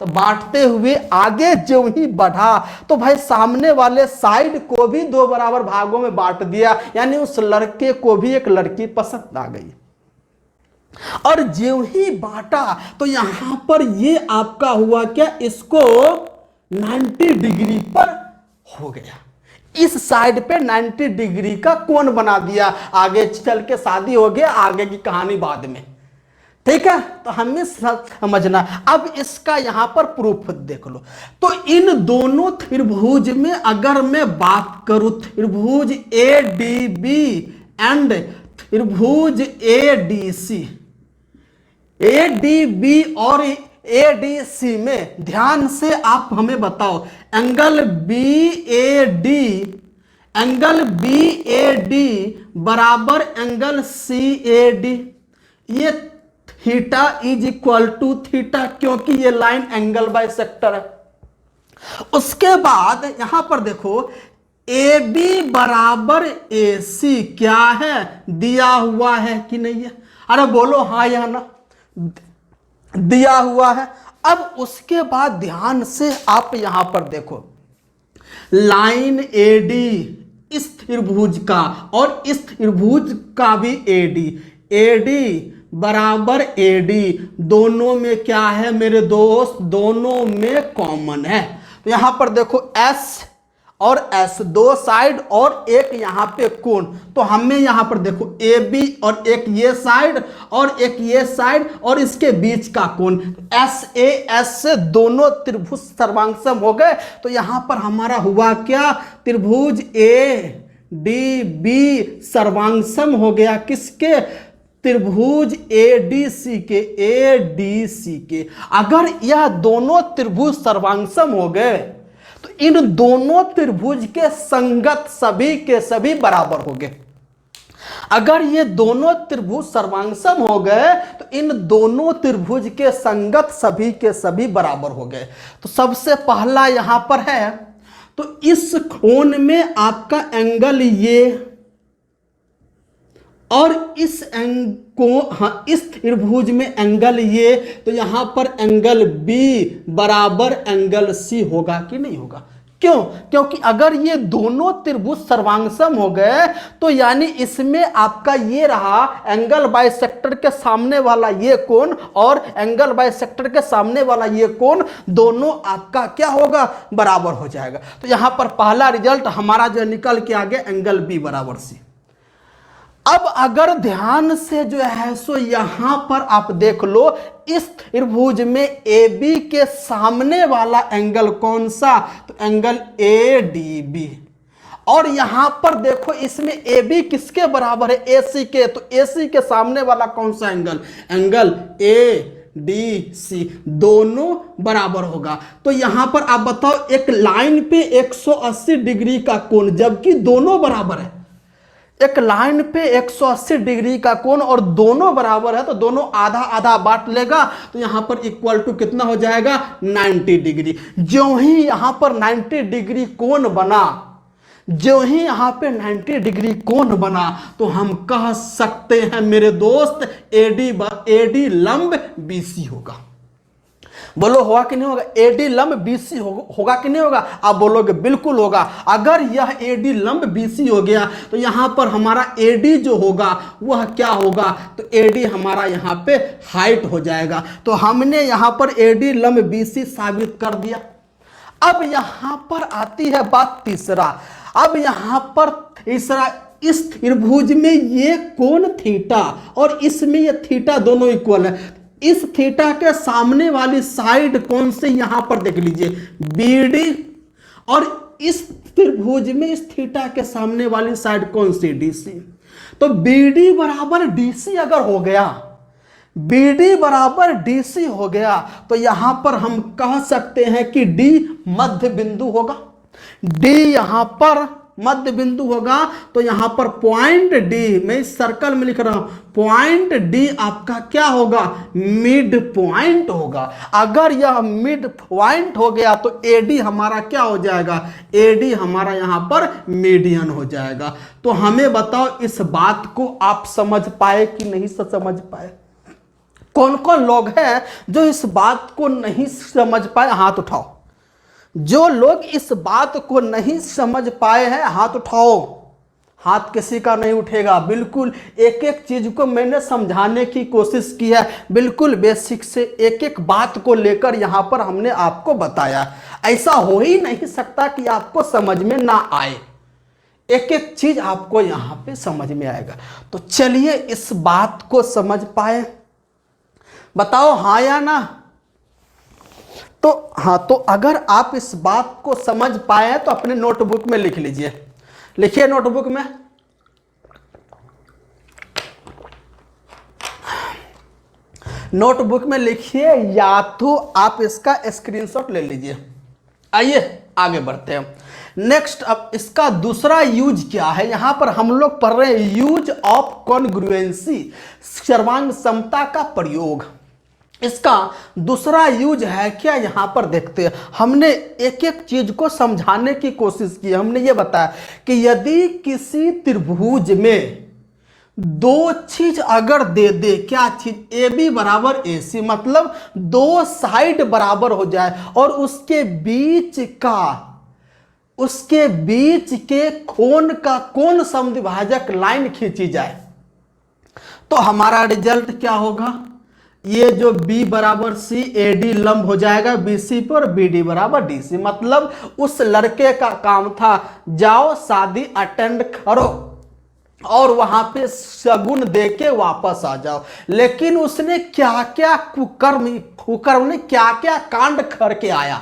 तो बांटते हुए आगे जो ही बढ़ा तो भाई सामने वाले साइड को भी दो बराबर भागों में बांट दिया, यानी उस लड़के को भी एक लड़की पसंद आ गई। और जो ही बांटा तो यहां पर ये आपका हुआ क्या? इसको 90 डिग्री पर हो गया, इस साइड पे 90 डिग्री का कोण बना दिया। आगे चल के शादी हो गया, आगे की कहानी बाद में, ठीक है? तो हमें समझना। अब इसका यहां पर प्रूफ देख लो। तो इन दोनों त्रिभुज में अगर मैं बात करूं, त्रिभुज ADB एंड त्रिभुज ADC, ADB और ADC में ध्यान से आप हमें बताओ, एंगल BAD बराबर एंगल CAD, ये theta is equal to theta, क्योंकि ये लाइन एंगल बाइसेक्टर है। उसके बाद यहां पर देखो AB बराबर AC क्या है? दिया हुआ है कि नहीं है? अरे बोलो हाँ या ना, दिया हुआ है। अब उसके बाद ध्यान से आप यहां पर देखो, लाइन AD इस त्रिभुज का और इस त्रिभुज का भी AD बराबर AD, दोनों में क्या है मेरे दोस्त? दोनों में कॉमन है। तो यहां पर देखो S और S दो साइड और एक यहां पे कोण, तो हमें यहां पर देखो AB और एक ये साइड और एक ये साइड और इसके बीच का कोण SAS से दोनों त्रिभुज सर्वांगसम हो गए। तो यहां पर हमारा हुआ क्या? त्रिभुज ADB सर्वांगसम हो गया किसके? त्रिभुज ADC के। अगर यह दोनों त्रिभुज सर्वांगसम हो गए तो इन दोनों त्रिभुज के संगत सभी के सभी बराबर हो गए। अगर ये दोनों त्रिभुज सर्वांगसम हो गए तो इन दोनों त्रिभुज के संगत सभी के सभी बराबर हो गए। तो सबसे पहला यहां पर है, तो इस कोण में आपका एंगल ये और इस इस त्रिभुज में एंगल ये, तो यहां पर एंगल B बराबर एंगल C होगा कि नहीं होगा? क्यों? क्योंकि अगर ये दोनों त्रिभुज सर्वांगसम हो गए तो यानी इसमें आपका ये रहा एंगल बाइसेक्टर के सामने वाला ये कोण और एंगल बाइसेक्टर के सामने वाला ये कोण, दोनों आपका क्या होगा? बराबर हो जाएगा। तो यहां पर पहला रिजल्ट हमारा जो निकल के आ गया एंगल B बराबर C। अब अगर ध्यान से जो है सो यहां पर आप देख लो, इस त्रिभुज में AB के सामने वाला एंगल कौन सा? तो एंगल ADB। और यहां पर देखो इसमें AB किसके बराबर है? AC के। तो AC के सामने वाला कौन सा एंगल? एंगल ADC, दोनों बराबर होगा। तो यहां पर आप बताओ, एक लाइन पे 180 डिग्री का कोण, जबकि दोनों बराबर है। एक लाइन पे 180 डिग्री का कोण और दोनों बराबर है, तो दोनों आधा आधा बांट लेगा। तो यहां पर इक्वल टू कितना हो जाएगा? 90 डिग्री। जो ही यहां पर 90 डिग्री कोण बना, जो ही यहाँ पे 90 डिग्री कोण बना तो हम कह सकते हैं मेरे दोस्त एडी लंब बीसी होगा। बोलो होगा कि नहीं होगा? एडी लंब बीसी होगा कि नहीं होगा? आप बोलोगे बिल्कुल होगा। अगर यह एडी लंब बीसी हो गया तो यहां पर हमारा एडी जो होगा वह क्या होगा? तो एडी हमारा यहां पे हाइट हो जाएगा। तो हमने यहां पर एडी लंब बीसी साबित कर दिया। अब यहां पर आती है बात तीसरा। अब यहां पर तीसरा, इस त्रिभुज में ये कोण थीटा और इसमें ये थीटा दोनों इक्वल है। इस थीटा के सामने वाली साइड कौन सी? यहां पर देख लीजिए बीडी, और इस त्रिभुज में इस थीटा के सामने वाली साइड कौन सी? डीसी। तो बीडी बराबर डीसी अगर हो गया, बीडी बराबर डीसी हो गया तो यहां पर हम कह सकते हैं कि डी मध्य बिंदु होगा। डी यहां पर मध्य बिंदु होगा। तो यहां पर पॉइंट डी, मैं इस सर्कल में लिख रहा हूं, पॉइंट डी आपका क्या होगा? मिड पॉइंट होगा। अगर यह मिड पॉइंट हो गया तो एडी हमारा क्या हो जाएगा? एडी हमारा यहां पर मीडियन हो जाएगा। तो हमें बताओ इस बात को आप समझ पाए कि नहीं समझ पाए? कौन कौन लोग हैं जो इस बात को नहीं समझ पाए? हाथ उठाओ। जो लोग इस बात को नहीं समझ पाए हैं हाथ उठाओ। हाथ किसी का नहीं उठेगा। बिल्कुल एक एक चीज को मैंने समझाने की कोशिश की है, बिल्कुल बेसिक से एक एक बात को लेकर यहां पर हमने आपको बताया। ऐसा हो ही नहीं सकता कि आपको समझ में ना आए। एक एक चीज आपको यहां पे समझ में आएगा। तो चलिए इस बात को समझ पाए? बताओ हाँ या ना? तो हाँ, तो अगर आप इस बात को समझ पाए तो अपने नोटबुक में लिख लीजिए। लिखिए नोटबुक में, नोटबुक में लिखिए, या तो आप इसका स्क्रीनशॉट ले लीजिए। आइए आगे बढ़ते हैं। नेक्स्ट, अब इसका दूसरा यूज क्या है? यहां पर हम लोग पढ़ रहे हैं यूज ऑफ कॉन्ग्रुएंसी, सर्वांग समता का प्रयोग। इसका दूसरा यूज है क्या? यहां पर देखते हैं। हमने एक एक चीज को समझाने की कोशिश की। हमने ये बताया कि यदि किसी त्रिभुज में दो चीज अगर दे दे, क्या चीज? ए बी बराबर ए सी, मतलब दो साइड बराबर हो जाए और उसके बीच के कोण का कोण समद्विभाजक लाइन खींची जाए तो हमारा रिजल्ट क्या होगा? ये जो B बराबर C AD लंब हो जाएगा BC पर, BD बराबर DC। मतलब उस लड़के का काम था जाओ शादी अटेंड करो और वहां पे शगुन दे के वापस आ जाओ। लेकिन उसने क्या क्या कुकर्म ने क्या क्या कांड करके आया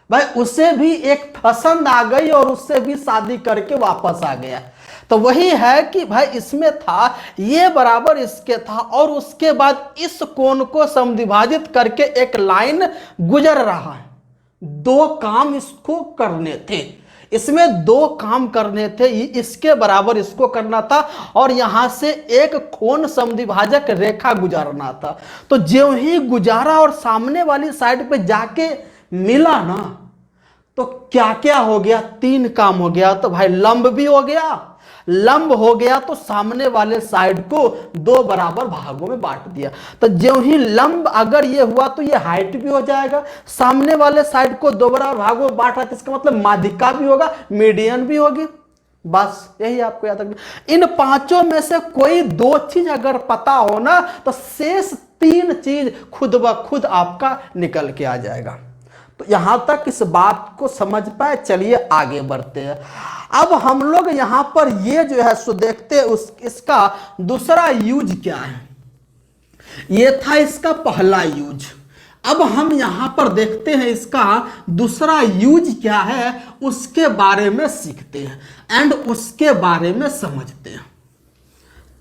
भाई। उसे भी एक पसंद आ गई और उससे भी शादी करके वापस आ गया। तो वही है कि भाई इसमें था ये बराबर इसके था और उसके बाद इस कोण को समद्विभाजित करके एक लाइन गुजर रहा है। दो काम इसको करने थे, इसमें दो काम करने थे। इसके बराबर इसको करना था और यहां से एक कोण समद्विभाजक रेखा गुजारना था। तो ज्यों ही गुजारा और सामने वाली साइड पे जाके मिला ना, तो क्या क्या हो गया? तीन काम हो गया। तो भाई लंब भी हो गया, लंब हो गया तो सामने वाले साइड को दो बराबर भागों में बांट दिया। तो ज्यों ही लंब अगर ये हुआ तो ये हाइट भी हो जाएगा, सामने वाले साइड को दो बराबर भागों में बांट रहा है, इसका मतलब माध्यिका भी होगा, मीडियन भी होगी। बस यही आपको याद रखना। इन पांचों में से कोई दो चीज अगर पता हो ना तो शेष तीन चीज खुद ब खुद आपका निकल के आ जाएगा। तो यहां तक इस बात को समझ पाए? चलिए आगे बढ़ते हैं। अब हम लोग यहां पर ये जो है सो देखते हैं इसका दूसरा यूज क्या है। ये था इसका पहला यूज। अब हम यहां पर देखते हैं इसका दूसरा यूज क्या है, उसके बारे में सीखते हैं एंड उसके बारे में समझते हैं।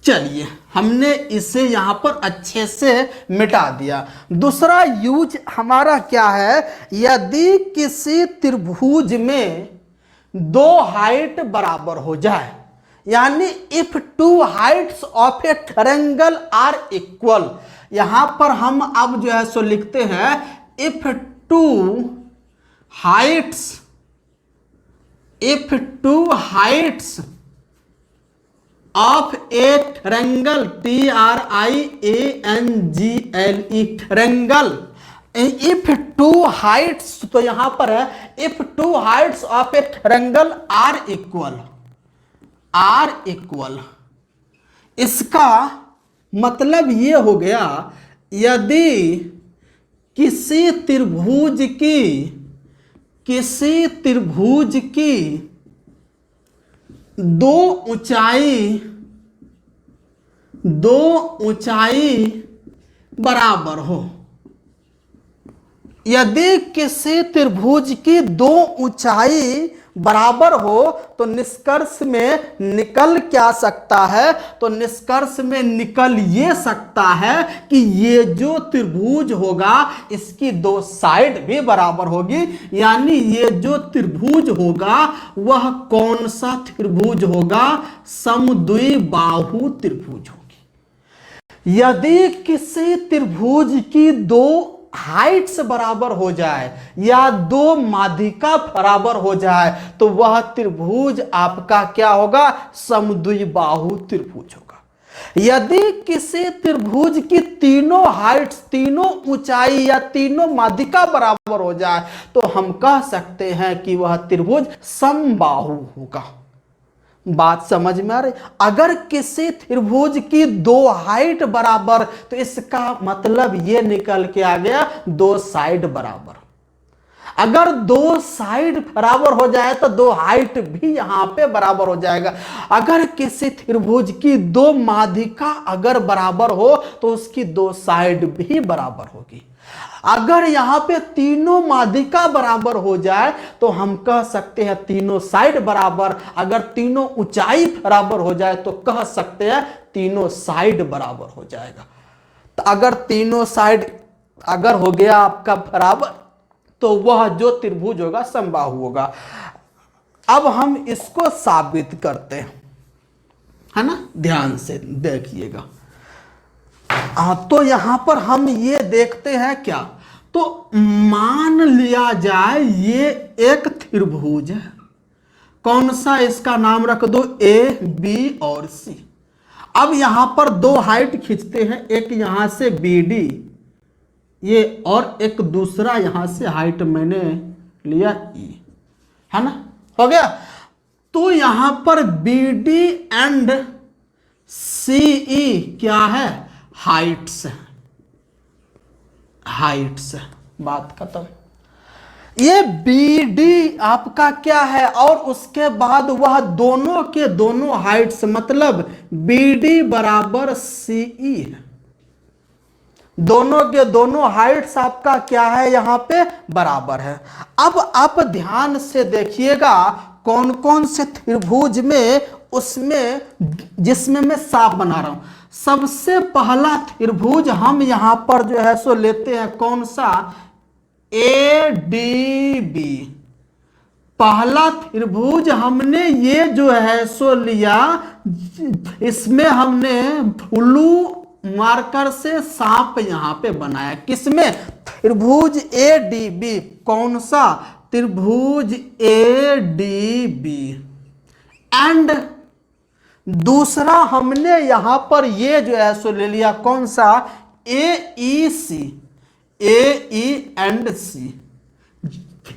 चलिए हमने इसे यहां पर अच्छे से मिटा दिया। दूसरा यूज हमारा क्या है? यदि किसी त्रिभुज में दो हाइट बराबर हो जाए, यानी if two heights of a triangle are equal. यहां पर हम अब जो है सो लिखते हैं if two heights if two heights of a triangle, TRIANGLE triangle, if two heights, तो यहां पर है if two heights of a triangle are equal, इसका मतलब ये हो गया यदि किसी त्रिभुज की दो ऊंचाई बराबर हो, यदि किसी त्रिभुज की दो ऊंचाई बराबर हो तो निष्कर्ष में निकल क्या सकता है, तो निष्कर्ष में निकल ये सकता है कि ये जो त्रिभुज होगा इसकी दो साइड भी बराबर होगी, यानी ये जो त्रिभुज होगा वह कौन सा त्रिभुज होगा, समद्विबाहु त्रिभुज होगी। यदि किसी त्रिभुज की दो हाइट्स बराबर हो जाए या दो माध्यिका बराबर हो जाए तो वह त्रिभुज आपका क्या होगा, समद्विबाहु त्रिभुज होगा। यदि किसी त्रिभुज की तीनों हाइट्स, तीनों ऊंचाई या तीनों माध्यिका बराबर हो जाए तो हम कह सकते हैं कि वह त्रिभुज समबाहु होगा। बात समझ में आ रही? अगर किसी त्रिभुज की दो हाइट बराबर तो इसका मतलब ये निकल के आ गया दो साइड बराबर। अगर दो साइड बराबर हो जाए तो दो हाइट भी यहां पे बराबर हो जाएगा। अगर किसी त्रिभुज की दो माध्यिका अगर बराबर हो तो उसकी दो साइड भी बराबर होगी। अगर यहां पे तीनों माध्यिका बराबर हो जाए तो हम कह सकते हैं तीनों साइड बराबर। अगर तीनों ऊंचाई बराबर हो जाए तो कह सकते हैं तीनों साइड बराबर हो जाएगा। तो अगर तीनों साइड अगर हो गया आपका बराबर तो वह जो त्रिभुज होगा समबाहु होगा। अब हम इसको साबित करते हैं, है ना, ध्यान से देखिएगा। तो यहां पर हम ये देखते हैं क्या, तो मान लिया जाए ये एक त्रिभुज है, कौन सा, इसका नाम रख दो ए बी और सी। अब यहां पर दो हाइट खींचते हैं, एक यहां से BD ये और एक दूसरा यहां से हाइट मैंने लिया E, है ना, हो गया। तो यहां पर BD एंड CE क्या है, हाइट्स है, हाइट्स है, बात खत्म। ये BD आपका क्या है और उसके बाद वह दोनों के दोनों हाइट्स मतलब BD बराबर CE है। दोनों के दोनों हाइट्स आपका क्या है, यहां पे बराबर है। अब आप ध्यान से देखिएगा कौन कौन से त्रिभुज में, उसमें जिसमें मैं साफ बना रहा हूं। सबसे पहला त्रिभुज हम यहां पर जो है सो लेते हैं, कौन सा, ADB। पहला त्रिभुज हमने ये जो है सो लिया, इसमें हमने ब्लू मार्कर से सांप यहां पे बनाया, किसमें, त्रिभुज ADB। कौन सा, त्रिभुज ADB। एंड दूसरा हमने यहां पर ये जो है सो ले लिया, कौन सा, AEC, AE एंड C।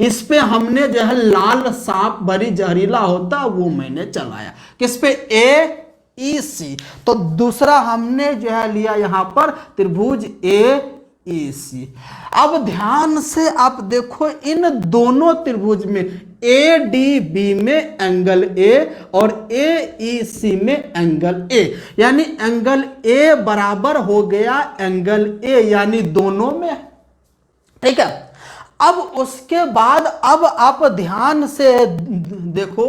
इस पे हमने जो है लाल सांप बड़ी जहरीला होता वो मैंने चलाया, किस पे, AEC। तो दूसरा हमने जो है लिया यहां पर त्रिभुज AEC। अब ध्यान से आप देखो इन दोनों त्रिभुज में ADB में एंगल A और AEC में एंगल A, यानी एंगल A बराबर हो गया एंगल A, यानी दोनों में, ठीक है। अब उसके बाद अब आप ध्यान से देखो,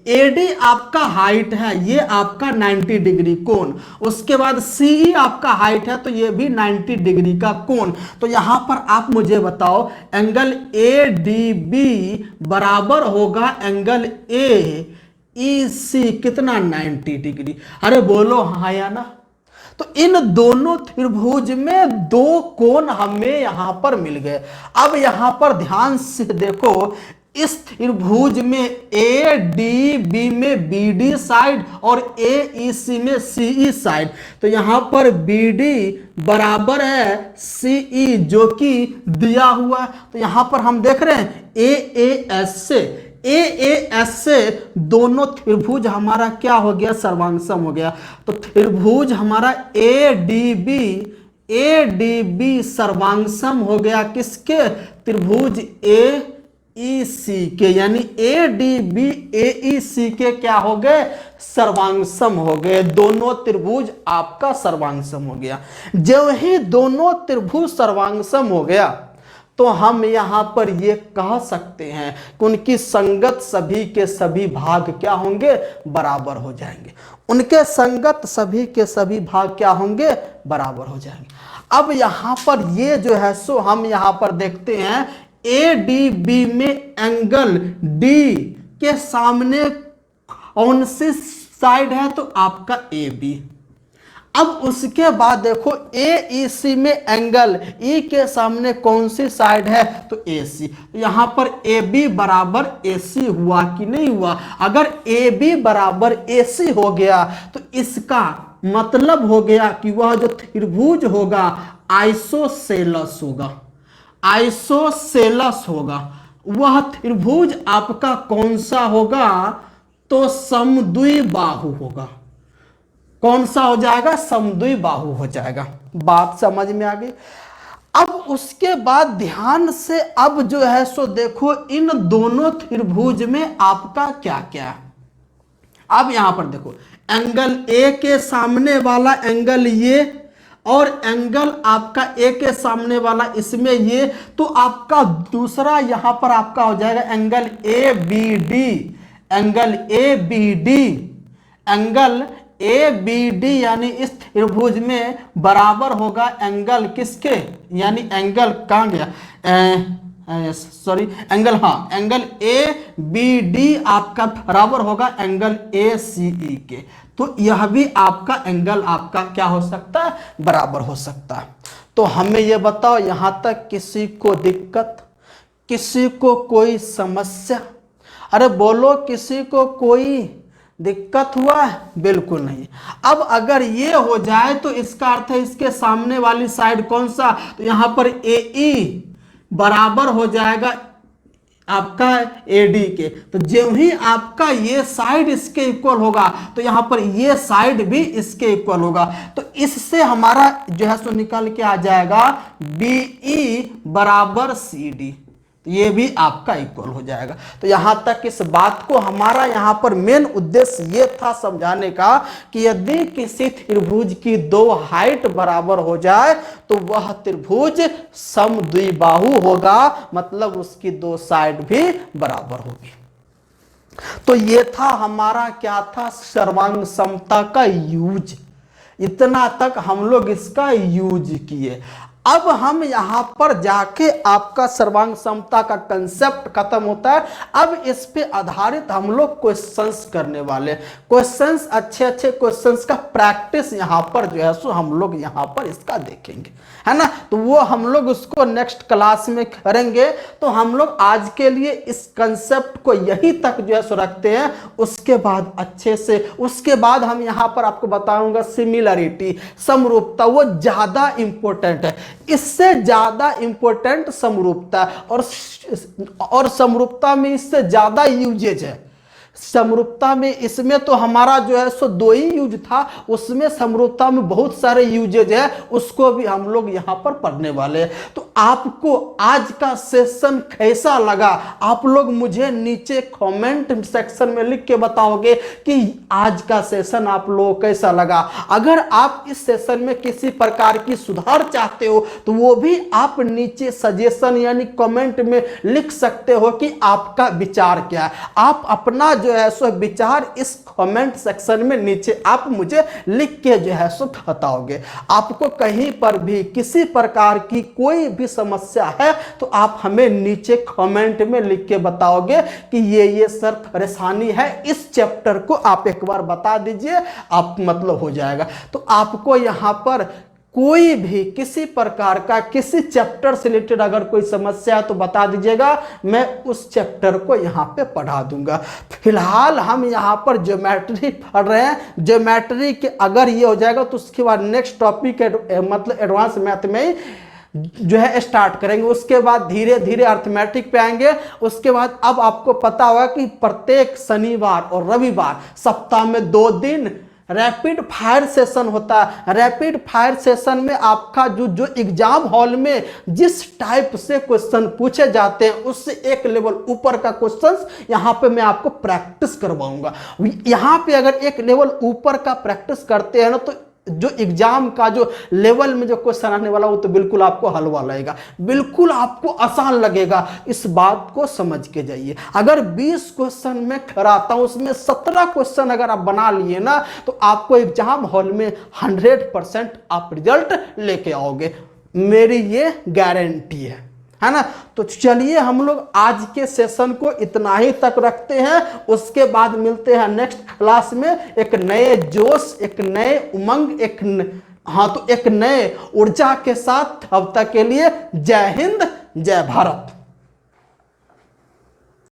AD आपका हाइट है, ये आपका 90 डिग्री कोण। उसके बाद CE आपका हाइट है तो ये भी 90 डिग्री का कोण। तो यहां पर आप मुझे बताओ एंगल ADB बराबर होगा एंगल AEC कितना, 90 डिग्री। अरे बोलो हाँ या ना। तो इन दोनों त्रिभुज में दो कोण हमें यहां पर मिल गए। अब यहां पर ध्यान से देखो, इस त्रिभुज में ए डी बी में बी डी साइड और ए ई सी में सी ई साइड, तो यहां पर बी डी बराबर है सी ई जो कि दिया हुआ है। तो यहां पर हम देख रहे हैं ए एस से दोनों त्रिभुज हमारा क्या हो गया, सर्वांगसम हो गया। तो त्रिभुज हमारा ए डी बी सर्वांगसम हो गया किसके, त्रिभुज ए ई सी के, यानी ए डी बी ए ई सी के क्या हो गए, सर्वांगसम हो गए। दोनों त्रिभुज आपका सर्वांगसम हो गया। जब ही दोनों त्रिभुज सर्वांगसम हो गया तो हम यहां पर ये कह सकते हैं कि उनकी संगत सभी के सभी भाग क्या होंगे, बराबर हो जाएंगे। उनके संगत सभी के सभी भाग क्या होंगे, बराबर हो जाएंगे। अब यहां पर ये जो है सो हम यहां पर देखते हैं ए डी बी में एंगल डी के सामने कौन सी साइड है, तो आपका ए बी। अब उसके बाद देखो ए ई सी में एंगल ई के सामने कौन सी साइड है, तो ए सी। यहां पर ए बी बराबर ए सी हुआ कि नहीं हुआ। अगर ए बी बराबर ए सी हो गया तो इसका मतलब हो गया कि वह जो त्रिभुज होगा आइसोसेलस होगा, आइसोसेलस होगा। वह त्रिभुज आपका कौन सा होगा, तो समद्विबाहु होगा। कौन सा हो जाएगा, समद्विबाहु हो जाएगा। बात समझ में आ गई। अब उसके बाद ध्यान से अब जो है सो देखो इन दोनों त्रिभुज में आपका क्या क्या है। अब यहां पर देखो एंगल ए के सामने वाला एंगल ये और एंगल आपका ए के सामने वाला इसमें ये, तो आपका दूसरा यहां पर आपका हो जाएगा angle A B D, angle A B D, angle A B D यानी इस त्रिभुज में बराबर होगा एंगल किसके, यानी एंगल कहां गया, सॉरी एंगल, हाँ एंगल ए बी डी आपका बराबर होगा एंगल ए सी ई के। तो यह भी आपका एंगल आपका क्या हो सकता है, बराबर हो सकता है। तो हमें यह बताओ यहां तक किसी को दिक्कत, किसी को कोई समस्या, अरे बोलो किसी को कोई दिक्कत हुआ है, बिल्कुल नहीं। अब अगर ये हो जाए तो इसका अर्थ है इसके सामने वाली साइड कौन सा, तो यहां पर ए ई बराबर हो जाएगा आपका एडी के। तो जो ही आपका ये साइड इसके इक्वल होगा तो यहां पर ये साइड भी इसके इक्वल होगा। तो इससे हमारा जो है सो निकल के आ जाएगा बीई बराबर सी डी, तो ये भी आपका इक्वल हो जाएगा। तो यहां तक इस बात को हमारा यहां पर मेन उद्देश्य ये था समझाने का कि यदि किसी त्रिभुज की दो हाइट बराबर हो जाए तो वह त्रिभुज समद्विबाहु होगा, मतलब उसकी दो साइड भी बराबर होगी। तो ये था हमारा क्या था, सर्वांग समता का यूज। इतना तक हम लोग इसका यूज किए। अब हम यहां पर जाके आपका सर्वांग समता का कंसेप्ट खत्म होता है। अब इस पे आधारित हम लोग क्वेश्चंस करने वाले, क्वेश्चंस अच्छे अच्छे क्वेश्चंस का प्रैक्टिस यहां पर जो है सो हम लोग यहां पर इसका देखेंगे, है ना। तो वो हम लोग उसको नेक्स्ट क्लास में करेंगे। तो हम लोग आज के लिए इस कंसेप्ट को यही तक जो है सो रखते हैं। उसके बाद अच्छे से उसके बाद हम यहां पर आपको बताऊंगा सिमिलरिटी, समरूपता, वो ज्यादा इंपॉर्टेंट है। इससे ज्यादा इंपॉर्टेंट समरूपता, और समरूपता में इससे ज्यादा यूजेज है। समरूपता में इसमें तो हमारा जो है सो दो ही यूज था, उसमें समरूपता में बहुत सारे यूजेज है, उसको भी हम लोग यहां पर पढ़ने वाले हैं। तो आपको आज का सेशन कैसा लगा, आप लोग मुझे नीचे कमेंट सेक्शन में लिख के बताओगे कि आज का सेशन आप लोगों को कैसा लगा। अगर आप इस सेशन में किसी प्रकार की सुधार चाहते हो तो वो भी आप नीचे सजेशन यानी कमेंट में लिख सकते हो कि आपका विचार क्या है। आप अपना जो है सो विचार इस कमेंट सेक्शन में नीचे आप मुझे लिख के जो है सो बताओगे। आपको कहीं पर भी किसी प्रकार की कोई भी समस्या है तो आप हमें नीचे कमेंट में लिख के बताओगे कि ये सर परेशानी है, इस चैप्टर को आप एक बार बता दीजिए, आप मतलब हो जाएगा। तो आपको यहाँ पर कोई भी किसी प्रकार का किसी चैप्टर से रिलेटेड अगर कोई समस्या है तो बता दीजिएगा, मैं उस चैप्टर को यहाँ पे पढ़ा दूंगा। फिलहाल हम यहाँ पर ज्योमेट्री पढ़ रहे हैं। ज्योमेट्री के अगर ये हो जाएगा तो उसके बाद नेक्स्ट टॉपिक मतलब एडवांस मैथ में जो है स्टार्ट करेंगे। उसके बाद धीरे धीरे अर्थमेटिक पे आएंगे। उसके बाद अब आपको पता होगा कि प्रत्येक शनिवार और रविवार सप्ताह में 2 दिन रैपिड फायर सेशन होता है। रैपिड फायर सेशन में आपका जो एग्जाम हॉल में जिस टाइप से क्वेश्चन पूछे जाते हैं उससे एक लेवल ऊपर का क्वेश्चंस यहाँ पे मैं आपको प्रैक्टिस करवाऊंगा। यहाँ पे अगर एक लेवल ऊपर का प्रैक्टिस करते हैं ना तो जो एग्जाम का जो लेवल में जो क्वेश्चन आने वाला वो तो बिल्कुल आपको हलवा लगेगा, बिल्कुल आपको आसान लगेगा। इस बात को समझ के जाइए। अगर 20 क्वेश्चन में कराता हूं उसमें 17 क्वेश्चन अगर आप बना लिए ना तो आपको एग्जाम हॉल में 100% आप रिजल्ट लेके आओगे, मेरी ये गारंटी है ना। तो चलिए हम लोग आज के सेशन को इतना ही तक रखते हैं। उसके बाद मिलते हैं नेक्स्ट क्लास में एक नए जोश, एक नए उमंग, एक नए ऊर्जा के साथ। अब तक के लिए जय हिंद, जय भारत।